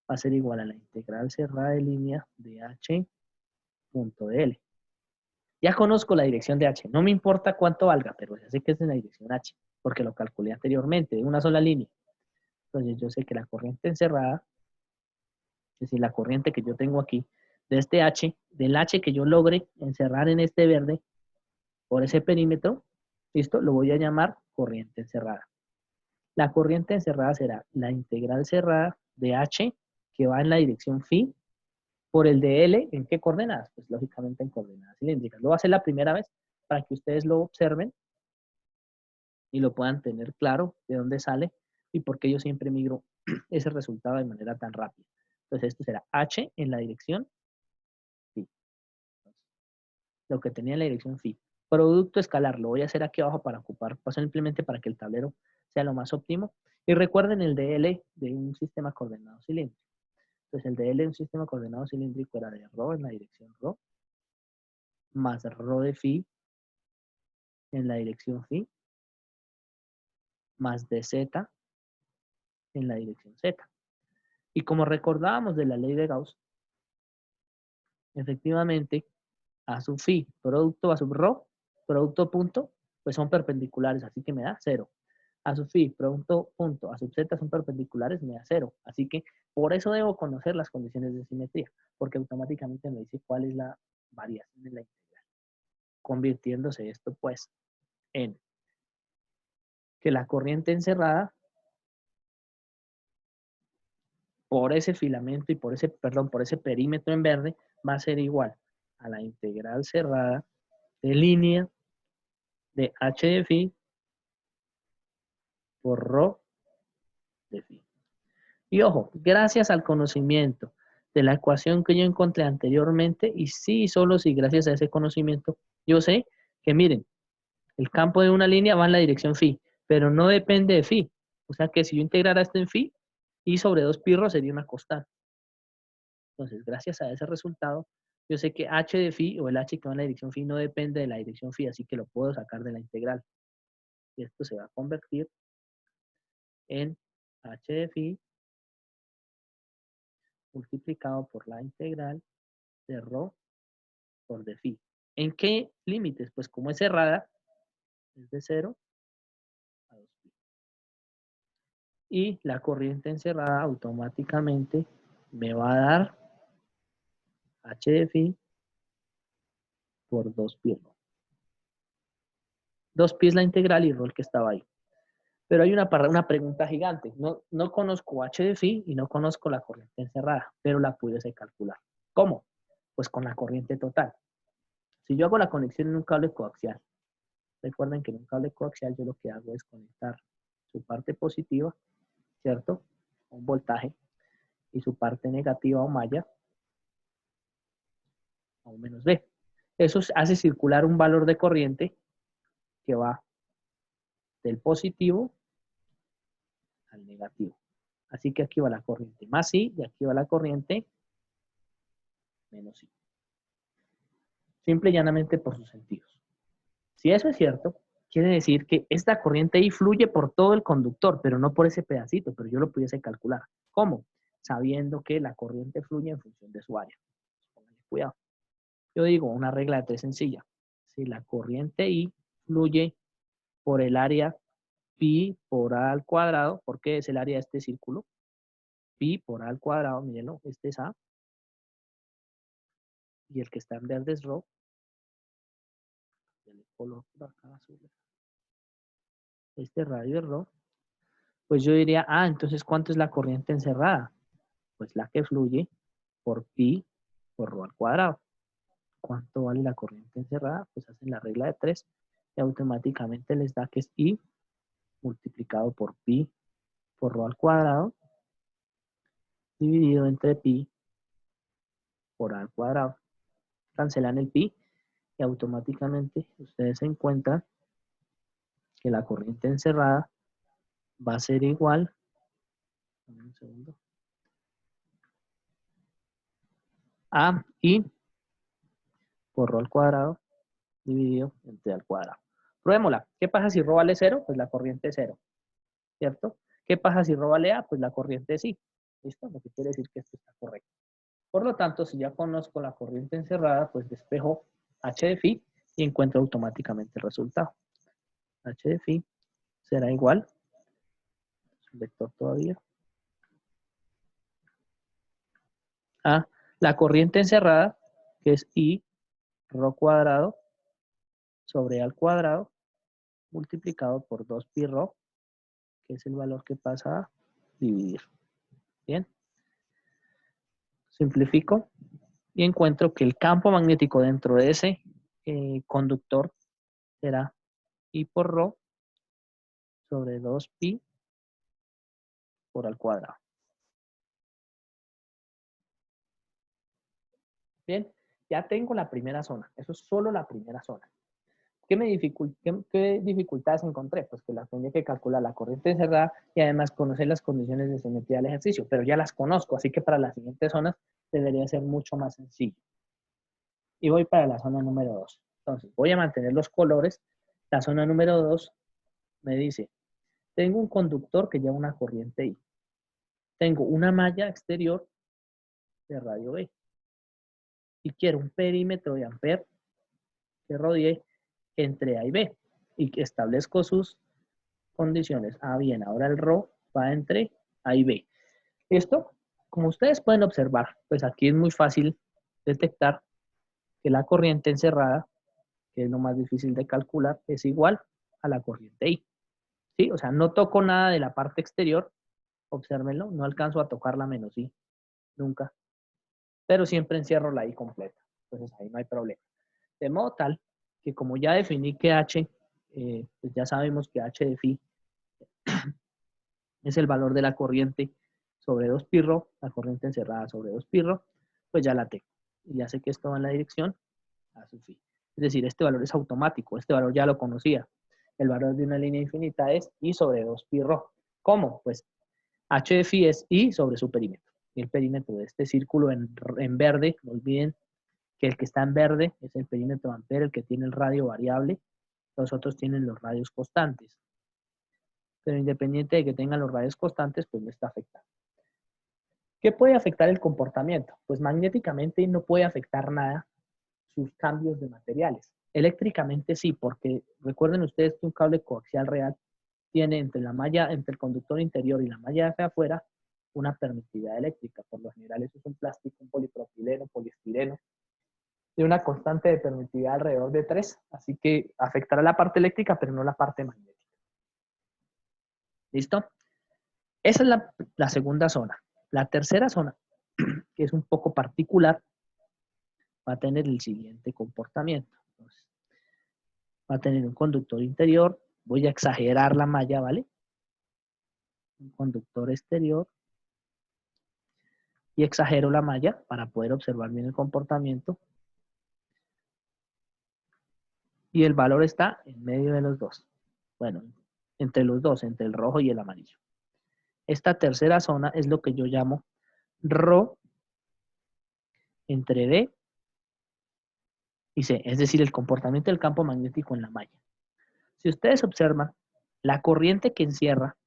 va a ser igual a la integral cerrada de línea de h punto de L. Ya conozco la dirección de h, no me importa cuánto valga, pero ya sé que es en la dirección h, porque lo calculé anteriormente, de una sola línea. Entonces yo sé que la corriente encerrada, es decir, la corriente que yo tengo aquí, de este h, del h que yo logre encerrar en este verde, por ese perímetro, ¿listo? Lo voy a llamar corriente encerrada. La corriente encerrada será la integral cerrada de h, que va en la dirección phi, por el de L, ¿en qué coordenadas? Pues lógicamente en coordenadas cilíndricas. Lo voy a hacer la primera vez para que ustedes lo observen y lo puedan tener claro de dónde sale y por qué yo siempre migro ese resultado de manera tan rápida. Entonces esto será h en la dirección phi. Lo que tenía en la dirección phi. Producto escalar, lo voy a hacer aquí abajo para ocupar, simplemente para que el tablero sea lo más óptimo. Y recuerden el de L de un sistema coordenado cilíndrico. Entonces el de L de un sistema coordenado cilíndrico era de ρ en la dirección ρ, más ρ de phi en la dirección phi, más dz en la dirección z. Y como recordábamos de la ley de Gauss, efectivamente, a sub phi, producto a sub ρ, producto punto, pues son perpendiculares, así que me da 0. A sub phi, producto punto, a sub z son perpendiculares, me da 0. Así que por eso debo conocer las condiciones de simetría, porque automáticamente me dice cuál es la variación de la integral. Convirtiéndose esto, pues, en que la corriente encerrada por ese filamento y por ese, perdón, por ese perímetro en verde va a ser igual a la integral cerrada de línea de h de phi por ρ de phi. Y ojo, gracias al conocimiento de la ecuación que yo encontré anteriormente, y sí, solo si gracias a ese conocimiento, yo sé que miren, el campo de una línea va en la dirección phi, pero no depende de phi. O sea que si yo integrara esto en phi, y sobre 2 pi ρ sería una constante. Entonces, gracias a ese resultado, yo sé que h de phi o el h que va en la dirección phi no depende de la dirección phi, así que lo puedo sacar de la integral. Y esto se va a convertir en h de phi multiplicado por la integral de ρ por de phi. ¿En qué límites? Pues como es cerrada, es de 0 a 2 pi. Y la corriente encerrada automáticamente me va a dar h de phi por 2 pi. 2 pi es la integral y ρ el que estaba ahí. Pero hay una pregunta gigante. No conozco h de phi y no conozco la corriente encerrada, pero la pudiese calcular. ¿Cómo? Pues con la corriente total. Si yo hago la conexión en un cable coaxial, recuerden que en un cable coaxial yo lo que hago es conectar su parte positiva, ¿cierto? Un voltaje, y su parte negativa o malla a un menos B. Eso hace circular un valor de corriente que va del positivo al negativo. Así que aquí va la corriente más I y aquí va la corriente menos I. Simple y llanamente por sus sentidos. Si eso es cierto, quiere decir que esta corriente I fluye por todo el conductor, pero no por ese pedacito, pero yo lo pudiese calcular. ¿Cómo? Sabiendo que la corriente fluye en función de su área. Pónganle cuidado. Yo digo una regla de 3 sencilla. Si la corriente I fluye por el área pi por a al cuadrado, porque es el área de este círculo, pi por a al cuadrado, mírenlo, este es a, y el que está en verde es rho, el color por acá azul, este radio es rho, pues yo diría, entonces ¿cuánto es la corriente encerrada? Pues la que fluye por pi por rho al cuadrado. ¿Cuánto vale la corriente encerrada? Pues hacen la regla de 3 y automáticamente les da que es I multiplicado por pi por rho al cuadrado dividido entre pi por a al cuadrado. Cancelan el pi y automáticamente ustedes se encuentran que la corriente encerrada va a ser igual, un segundo, a I por ρ al cuadrado dividido entre al cuadrado. Probémosla. ¿Qué pasa si ρ vale 0? Pues la corriente es 0, ¿cierto? ¿Qué pasa si ρ vale A? Pues la corriente es I. ¿Listo? Lo que quiere decir que esto está correcto. Por lo tanto, si ya conozco la corriente encerrada, pues despejo H de phi y encuentro automáticamente el resultado. H de phi será igual, es un vector todavía, a la corriente encerrada, que es I rho cuadrado sobre al cuadrado multiplicado por 2pi rho, que es el valor que pasa a dividir. Bien, simplifico y encuentro que el campo magnético dentro de ese conductor será I por rho sobre 2pi por al cuadrado. Bien, ya tengo la primera zona. Eso es solo la primera zona. ¿Qué dificultades encontré? Pues que las tenía que calcular la corriente encerrada y además conocer las condiciones de simetría del ejercicio, pero ya las conozco, así que para las siguientes zonas debería ser mucho más sencillo. Y voy para la zona número 2. Entonces, voy a mantener los colores. La zona número 2 me dice, tengo un conductor que lleva una corriente I. Tengo una malla exterior de radio B. Y quiero un perímetro de amper que rodee entre A y B. Y que establezco sus condiciones. Ah, bien, ahora el ρ va entre A y B. Esto, como ustedes pueden observar, pues aquí es muy fácil detectar que la corriente encerrada, que es lo más difícil de calcular, es igual a la corriente I. ¿Sí? O sea, no toco nada de la parte exterior, obsérvenlo, no alcanzo a tocar la menos I, nunca, pero siempre encierro la I completa, entonces ahí no hay problema. De modo tal que como ya definí que H, pues ya sabemos que H de phi es el valor de la corriente sobre 2pi rho, la corriente encerrada sobre 2pi rho, pues ya la tengo. Y ya sé que esto va en la dirección a su phi. Es decir, este valor es automático, este valor ya lo conocía. El valor de una línea infinita es I sobre 2pi rho. ¿Cómo? Pues H de phi es I sobre su perímetro. Y el perímetro de este círculo en verde, no olviden que el que está en verde es el perímetro de Ampere, el que tiene el radio variable, los otros tienen los radios constantes. Pero independiente de que tengan los radios constantes, pues no está afectando. ¿Qué puede afectar el comportamiento? Pues magnéticamente no puede afectar nada sus cambios de materiales. Eléctricamente sí, porque recuerden ustedes que un cable coaxial real tiene entre la malla, entre el conductor interior y la malla de afuera, una permitividad eléctrica. Por lo general eso es un plástico, un polipropileno, poliestireno, de una constante de permitividad alrededor de 3, así que afectará la parte eléctrica, pero no la parte magnética. ¿Listo? Esa es la segunda zona. La tercera zona, que es un poco particular, va a tener el siguiente comportamiento. Entonces, va a tener un conductor interior, voy a exagerar la malla, ¿vale? Un conductor exterior y exagero la malla para poder observar bien el comportamiento. Y el valor está en medio de los dos. Bueno, entre los dos, entre el rojo y el amarillo. Esta tercera zona es lo que yo llamo ρ entre D y C, es decir, el comportamiento del campo magnético en la malla. Si ustedes observan, la corriente que encierra,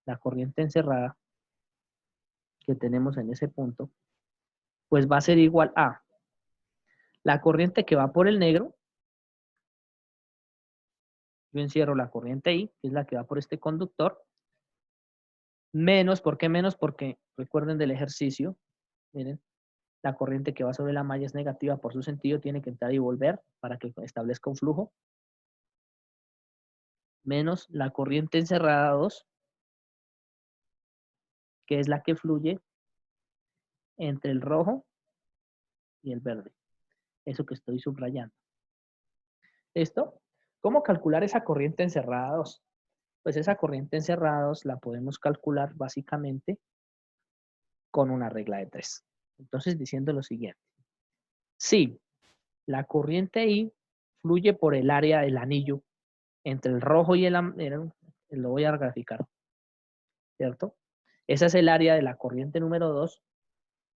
la corriente encerrada que tenemos en ese punto, pues va a ser igual a la corriente que va por el negro. Yo encierro la corriente I, que es la que va por este conductor, menos, ¿por qué menos? Porque recuerden del ejercicio, miren, la corriente que va sobre la malla es negativa por su sentido, tiene que entrar y volver para que establezca un flujo, menos la corriente encerrada 2, que es la que fluye entre el rojo y el verde. Eso que estoy subrayando. ¿Esto? ¿Cómo calcular esa corriente encerrada 2? Pues esa corriente encerrada 2 la podemos calcular básicamente con una regla de 3. Entonces, diciendo lo siguiente. Si la corriente I fluye por el área del anillo entre el rojo y el amarillo, lo voy a graficar, ¿cierto? Esa es el área de la corriente número 2,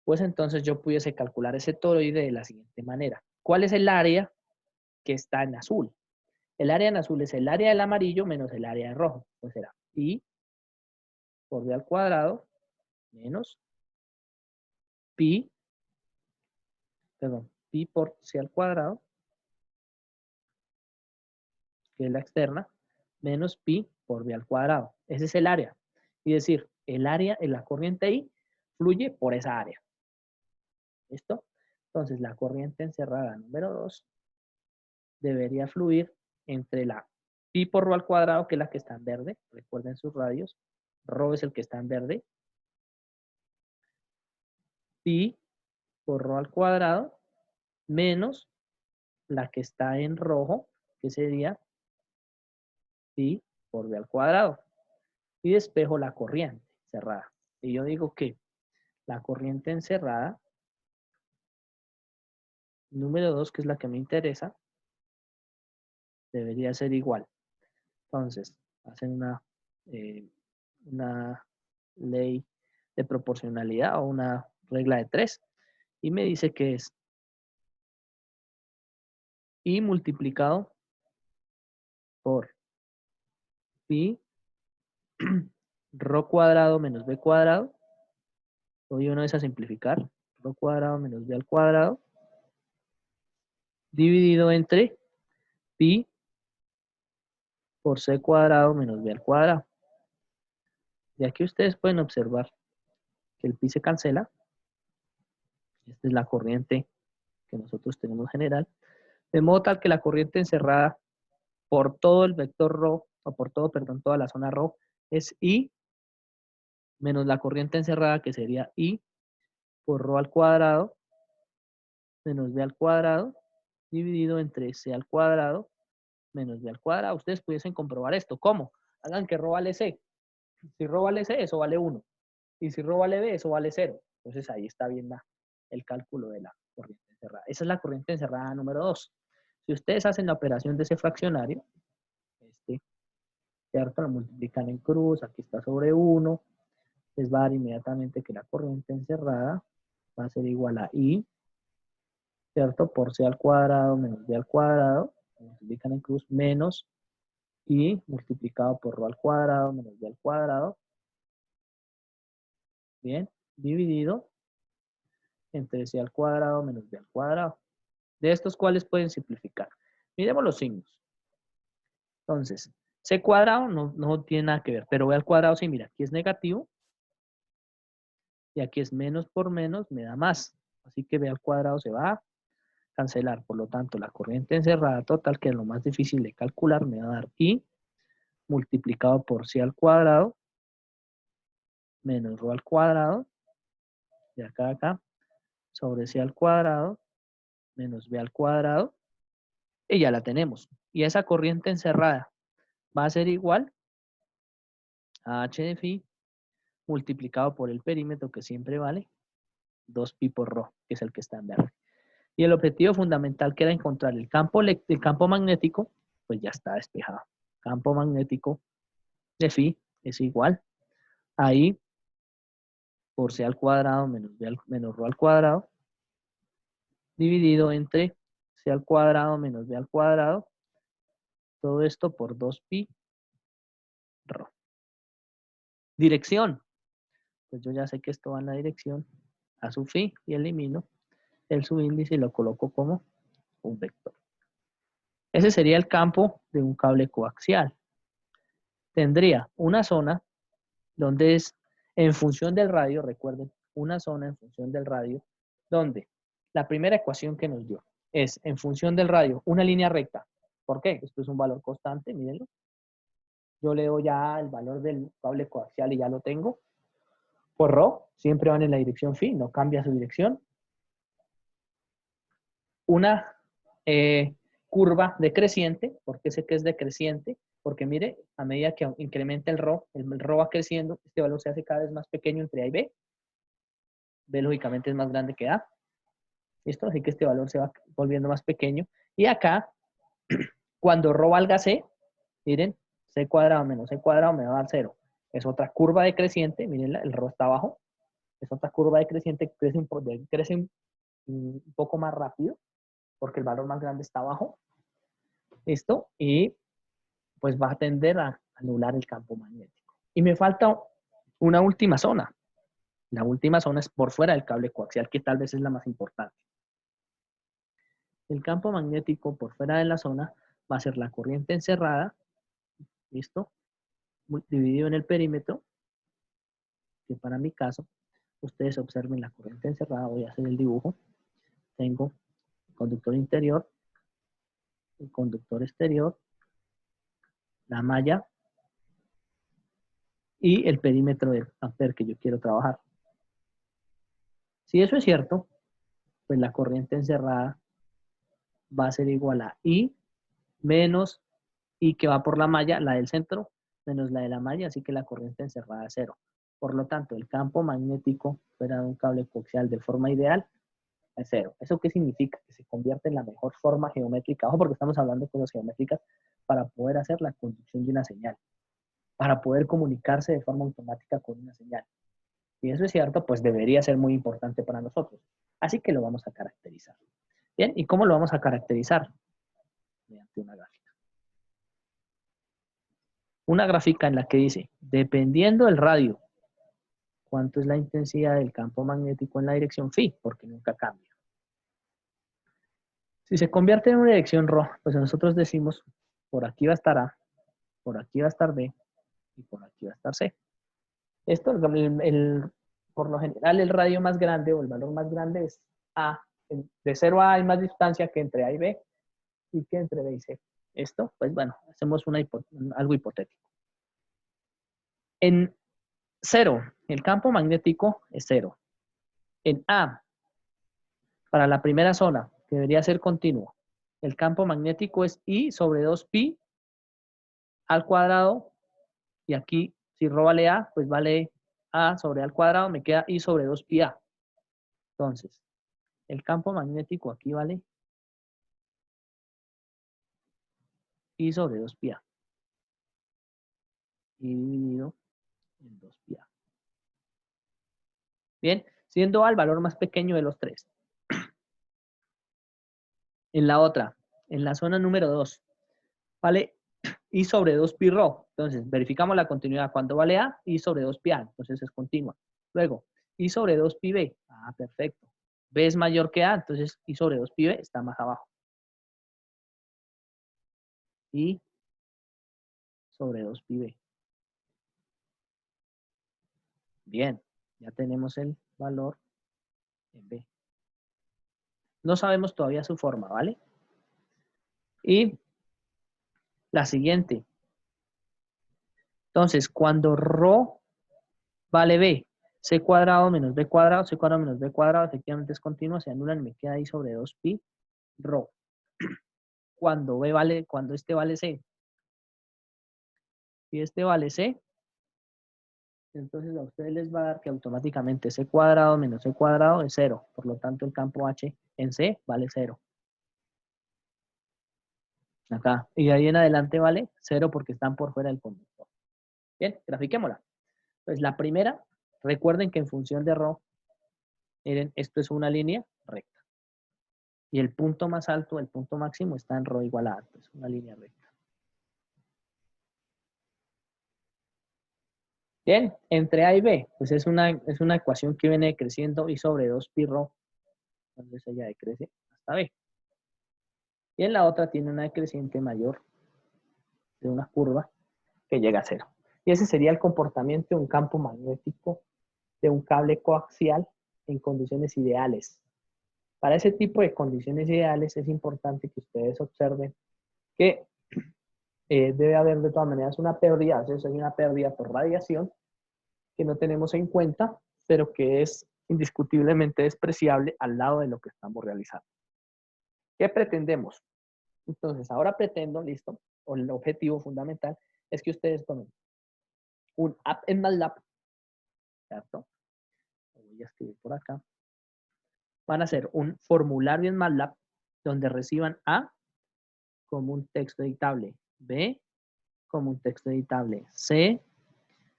pues entonces yo pudiese calcular ese toroide de la siguiente manera. ¿Cuál es el área que está en azul? El área en azul es el área del amarillo menos el área de rojo. Pues será I por B al cuadrado menos pi por c al cuadrado, que es la externa, menos pi por b al cuadrado. Ese es el área. Y decir, el área en la corriente I fluye por esa área. ¿Listo? Entonces, la corriente encerrada número 2 debería fluir entre la pi por rho al cuadrado, que es la que está en verde. Recuerden sus radios. Rho es el que está en verde. Pi por rho al cuadrado menos la que está en rojo, que sería pi por b al cuadrado. Y despejo la corriente cerrada. Y yo digo que la corriente encerrada, número 2, que es la que me interesa, debería ser igual. Entonces, hacen una ley de proporcionalidad o una regla de 3 y me dice que es I multiplicado por pi rho cuadrado menos b cuadrado. Doy una vez a simplificar. Rho cuadrado menos b al cuadrado dividido entre pi por c cuadrado menos b al cuadrado. Y aquí ustedes pueden observar que el pi se cancela. Esta es la corriente que nosotros tenemos general. De modo tal que la corriente encerrada por todo el vector rho, o por todo, perdón, toda la zona rho, es I menos la corriente encerrada, que sería I por rho al cuadrado menos b al cuadrado dividido entre c al cuadrado menos b al cuadrado. Ustedes pudiesen comprobar esto. ¿Cómo? Hagan que rho vale c. Si rho vale c, eso vale 1. Y si rho vale b, eso vale 0. Entonces ahí está bien el cálculo de la corriente encerrada. Esa es la corriente encerrada número 2. Si ustedes hacen la operación de ese fraccionario, ¿cierto? Lo multiplican en cruz, aquí está sobre 1, les va a dar inmediatamente que la corriente encerrada va a ser igual a I, ¿cierto? Por C al cuadrado menos B al cuadrado, lo multiplican en cruz, menos I multiplicado por Rho al cuadrado menos B al cuadrado, bien, dividido entre C al cuadrado menos B al cuadrado. De estos, ¿cuáles pueden simplificar? Miremos los signos. Entonces, C cuadrado no tiene nada que ver, pero B al cuadrado sí, mira, aquí es negativo, y aquí es menos por menos, me da más. Así que b al cuadrado se va a cancelar. Por lo tanto, la corriente encerrada total, que es lo más difícil de calcular, me va a dar I multiplicado por c al cuadrado menos rho al cuadrado, de acá a acá, sobre c al cuadrado menos b al cuadrado, y ya la tenemos. Y esa corriente encerrada va a ser igual a h de phi multiplicado por el perímetro, que siempre vale 2pi por rho, que es el que está en verde. Y el objetivo fundamental, que era encontrar el campo magnético, pues ya está despejado. Campo magnético de phi es igual a I por c al cuadrado menos rho al cuadrado, dividido entre c al cuadrado menos b al cuadrado, todo esto por 2pi rho. Dirección. Pues yo ya sé que esto va en la dirección a su phi y elimino el subíndice y lo coloco como un vector. Ese sería el campo de un cable coaxial. Tendría una zona donde es en función del radio, recuerden, una zona en función del radio, donde la primera ecuación que nos dio es en función del radio una línea recta. ¿Por qué? Esto es un valor constante, mírenlo. Yo leo ya el valor del cable coaxial y ya lo tengo. Por rho, siempre van en la dirección phi, no cambia su dirección. Una curva decreciente. ¿Por qué sé que es decreciente? Porque mire, a medida que incrementa el rho va creciendo, este valor se hace cada vez más pequeño entre A y B. B lógicamente es más grande que A. ¿Listo? Así que este valor se va volviendo más pequeño. Y acá, cuando rho valga C, miren, C cuadrado menos C cuadrado me va a dar 0. Es otra curva decreciente, miren, el rho está abajo. Es otra curva decreciente, crece un poco más rápido, porque el valor más grande está abajo. ¿Listo? Y pues va a tender a anular el campo magnético. Y me falta una última zona. La última zona es por fuera del cable coaxial, que tal vez es la más importante. El campo magnético por fuera de la zona va a ser la corriente encerrada, ¿listo? Dividido en el perímetro, que para mi caso, ustedes observen la corriente encerrada, voy a hacer el dibujo. Tengo el conductor interior, el conductor exterior, la malla y el perímetro del amper que yo quiero trabajar. Si eso es cierto, pues la corriente encerrada va a ser igual a I menos I que va por la malla, la del centro, menos la de la malla, así que la corriente encerrada es cero. Por lo tanto, el campo magnético fuera de un cable coaxial de forma ideal es cero. ¿Eso qué significa? Que se convierte en la mejor forma geométrica, ojo porque estamos hablando de cosas geométricas, para poder hacer la conducción de una señal, para poder comunicarse de forma automática con una señal. Si eso es cierto, pues debería ser muy importante para nosotros. Así que lo vamos a caracterizar. Bien, ¿y cómo lo vamos a caracterizar? Mediante una gráfica. Una gráfica en la que dice, dependiendo del radio, cuánto es la intensidad del campo magnético en la dirección phi, porque nunca cambia. Si se convierte en una dirección ρ, pues nosotros decimos, por aquí va a estar A, por aquí va a estar B, y por aquí va a estar C. Esto, por lo general, el radio más grande o el valor más grande es A. De 0 a A hay más distancia que entre A y B y que entre B y C. Esto, pues bueno, hacemos algo hipotético. En 0, el campo magnético es 0. En A, para la primera zona, que debería ser continuo, el campo magnético es I sobre 2pi al cuadrado, y aquí, si ρ vale A, pues vale A sobre A al cuadrado, me queda I sobre 2pi A. Entonces, el campo magnético aquí vale I sobre 2pi A. Y dividido en 2pi A. Bien, siendo A el valor más pequeño de los tres. En la otra, en la zona número 2, vale I sobre 2pi ρ. Entonces, verificamos la continuidad. Cuando vale A, I sobre 2pi A. Entonces es continua. Luego, I sobre 2pi B. Ah, perfecto. B es mayor que A, entonces I sobre 2pi B está más abajo. I sobre 2pi B. Bien, ya tenemos el valor en B. No sabemos todavía su forma, ¿vale? Y la siguiente. Entonces, cuando ρ vale B, C cuadrado menos B cuadrado, C cuadrado menos B cuadrado, efectivamente es continuo, se anulan y me queda ahí sobre 2pi ρ. Cuando este vale C. Si este vale C, entonces a ustedes les va a dar que automáticamente C cuadrado menos C cuadrado es 0. Por lo tanto, el campo H en C vale 0. Acá. Y de ahí en adelante vale 0 porque están por fuera del conductor. Bien, grafiquémosla. Pues la primera, recuerden que en función de ρ, miren, esto es una línea recta. Y el punto más alto, el punto máximo, está en ρ igual a A. Es una línea recta. Bien, entre A y B, pues es una ecuación que viene creciendo I sobre 2pi ρ. Entonces ella decrece hasta B. Y en la otra tiene una decreciente mayor de una curva que llega a 0. Y ese sería el comportamiento de un campo magnético de un cable coaxial en condiciones ideales. Para ese tipo de condiciones ideales es importante que ustedes observen que debe haber de todas maneras una pérdida, a veces hay una pérdida por radiación que no tenemos en cuenta, pero que es indiscutiblemente despreciable al lado de lo que estamos realizando. ¿Qué pretendemos? Entonces, ahora pretendo, listo, o el objetivo fundamental es que ustedes tomen un app en MATLAB, ¿cierto? Lo voy a escribir por acá. Van a hacer un formulario en MATLAB donde reciban A como un texto editable, B como un texto editable, C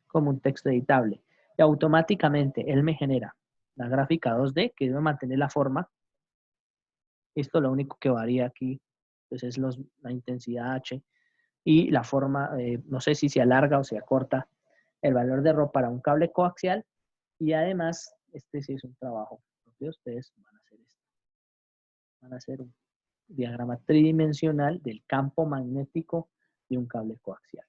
como un texto editable. Y automáticamente él me genera la gráfica 2D que debe mantener la forma. Esto lo único que varía aquí pues es la intensidad H y la forma, no sé si se alarga o se acorta el valor de ρ para un cable coaxial Y además, este sí es un trabajo propio. Ustedes van a hacer esto. Van a hacer un diagrama tridimensional del campo magnético de un cable coaxial.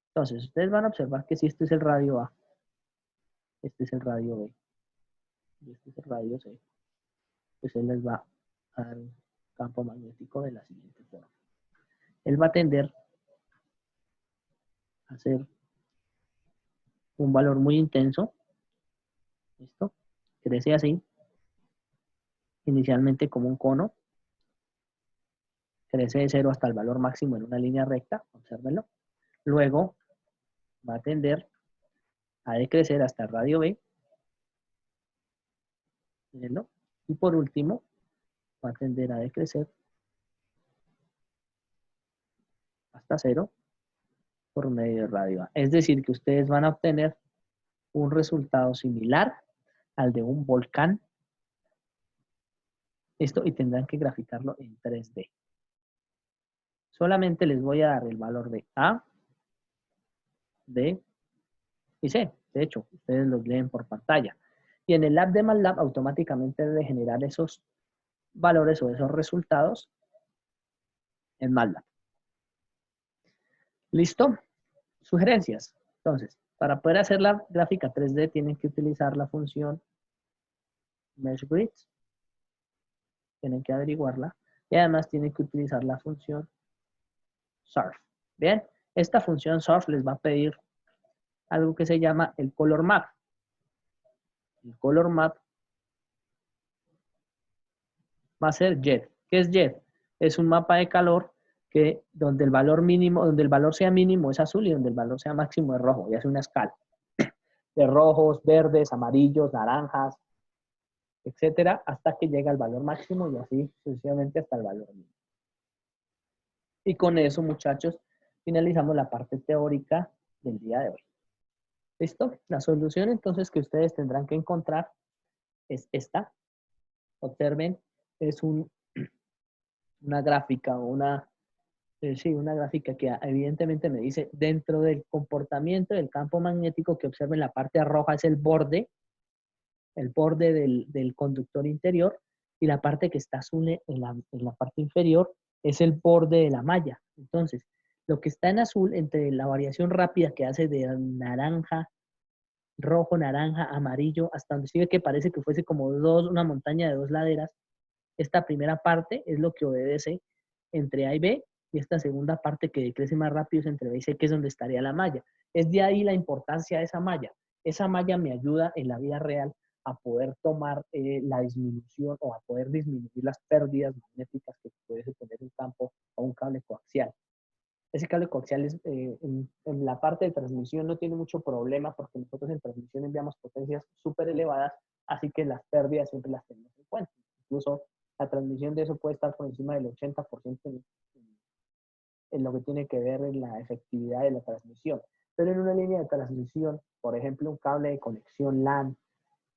Entonces, ustedes van a observar que si este es el radio A, este es el radio B, y este es el radio C, pues él les va a dar un campo magnético de la siguiente forma. Él va a tender a ser un valor muy intenso. ¿Listo? Crece así, inicialmente como un cono, crece de 0 hasta el valor máximo en una línea recta, obsérvenlo. Luego va a tender a decrecer hasta el radio B, mírenlo. Y por último, va a tender a decrecer hasta 0 por medio del radio A. Es decir, que ustedes van a obtener un resultado similar al de un volcán. Esto, y tendrán que graficarlo en 3D. Solamente les voy a dar el valor de A, B y C. De hecho, ustedes los leen por pantalla. Y en el lab de MATLAB automáticamente debe generar esos valores o esos resultados en MATLAB. ¿Listo? Sugerencias. Entonces, para poder hacer la gráfica 3D tienen que utilizar la función MeshGrids. Tienen que averiguarla. Y además tienen que utilizar la función surf. Bien, esta función surf les va a pedir algo que se llama el color map. El color map va a ser JET. ¿Qué es JET? Es un mapa de calor que donde el valor mínimo, donde el valor sea mínimo es azul y donde el valor sea máximo es rojo. Y hace una escala de rojos, verdes, amarillos, naranjas, etcétera, hasta que llega al valor máximo y así sucesivamente hasta el valor mínimo. Y con eso, muchachos, finalizamos la parte teórica del día de hoy. ¿Listo? La solución entonces que ustedes tendrán que encontrar es esta. Observen, es una gráfica o sí, una gráfica que evidentemente me dice dentro del comportamiento del campo magnético, que observen la parte roja es el borde del conductor interior, y la parte que está azul en la parte inferior es el borde de la malla. Entonces, lo que está en azul, entre la variación rápida que hace de naranja, rojo, naranja, amarillo, hasta donde se ve que parece que fuese como una montaña de dos laderas, esta primera parte es lo que obedece entre A y B, y esta segunda parte que decrece más rápido es entre B y C, que es donde estaría la malla. Es de ahí la importancia de esa malla. Esa malla me ayuda en la vida real a poder tomar la disminución o a poder disminuir las pérdidas magnéticas que puede tener un campo o un cable coaxial. Ese cable coaxial en la parte de transmisión no tiene mucho problema porque nosotros en transmisión enviamos potencias súper elevadas, así que las pérdidas siempre las tenemos en cuenta. Incluso la transmisión de eso puede estar por encima del 80% en lo que tiene que ver en la efectividad de la transmisión. Pero en una línea de transmisión, por ejemplo, un cable de conexión LAN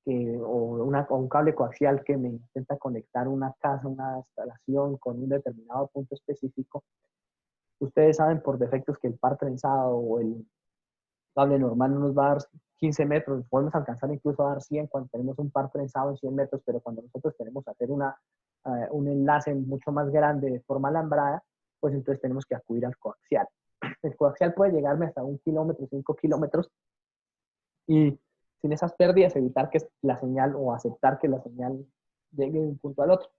o un cable coaxial que me intenta conectar una casa, una instalación con un determinado punto específico, ustedes saben por defectos que el par trenzado o el cable normal no nos va a dar 15 metros, podemos alcanzar incluso a dar 100 cuando tenemos un par trenzado en 100 metros, pero cuando nosotros tenemos que hacer un enlace mucho más grande de forma alambrada, pues entonces tenemos que acudir al coaxial. El coaxial puede llegarme hasta 1 kilómetro, 5 kilómetros, y sin esas pérdidas evitar que la señal o aceptar que la señal llegue de un punto al otro.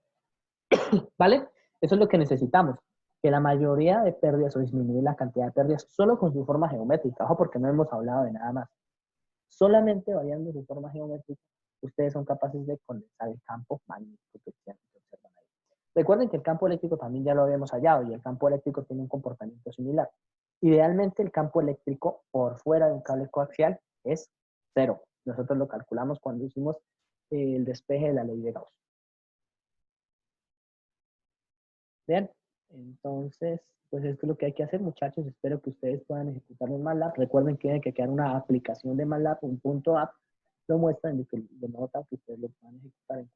¿Vale? Eso es lo que necesitamos, que la mayoría de pérdidas o disminuir la cantidad de pérdidas solo con su forma geométrica. Ojo, porque no hemos hablado de nada más. Solamente variando su forma geométrica, ustedes son capaces de condensar el campo magnético que observan ahí. Recuerden que el campo eléctrico también ya lo habíamos hallado y el campo eléctrico tiene un comportamiento similar. Idealmente el campo eléctrico por fuera de un cable coaxial es 0. Nosotros lo calculamos cuando hicimos el despeje de la ley de Gauss. Bien, entonces, pues esto es lo que hay que hacer, muchachos. Espero que ustedes puedan ejecutarlo en MATLAB. Recuerden que hay que crear una aplicación de MATLAB, un punto app, lo muestran de modo tal que ustedes lo puedan ejecutar en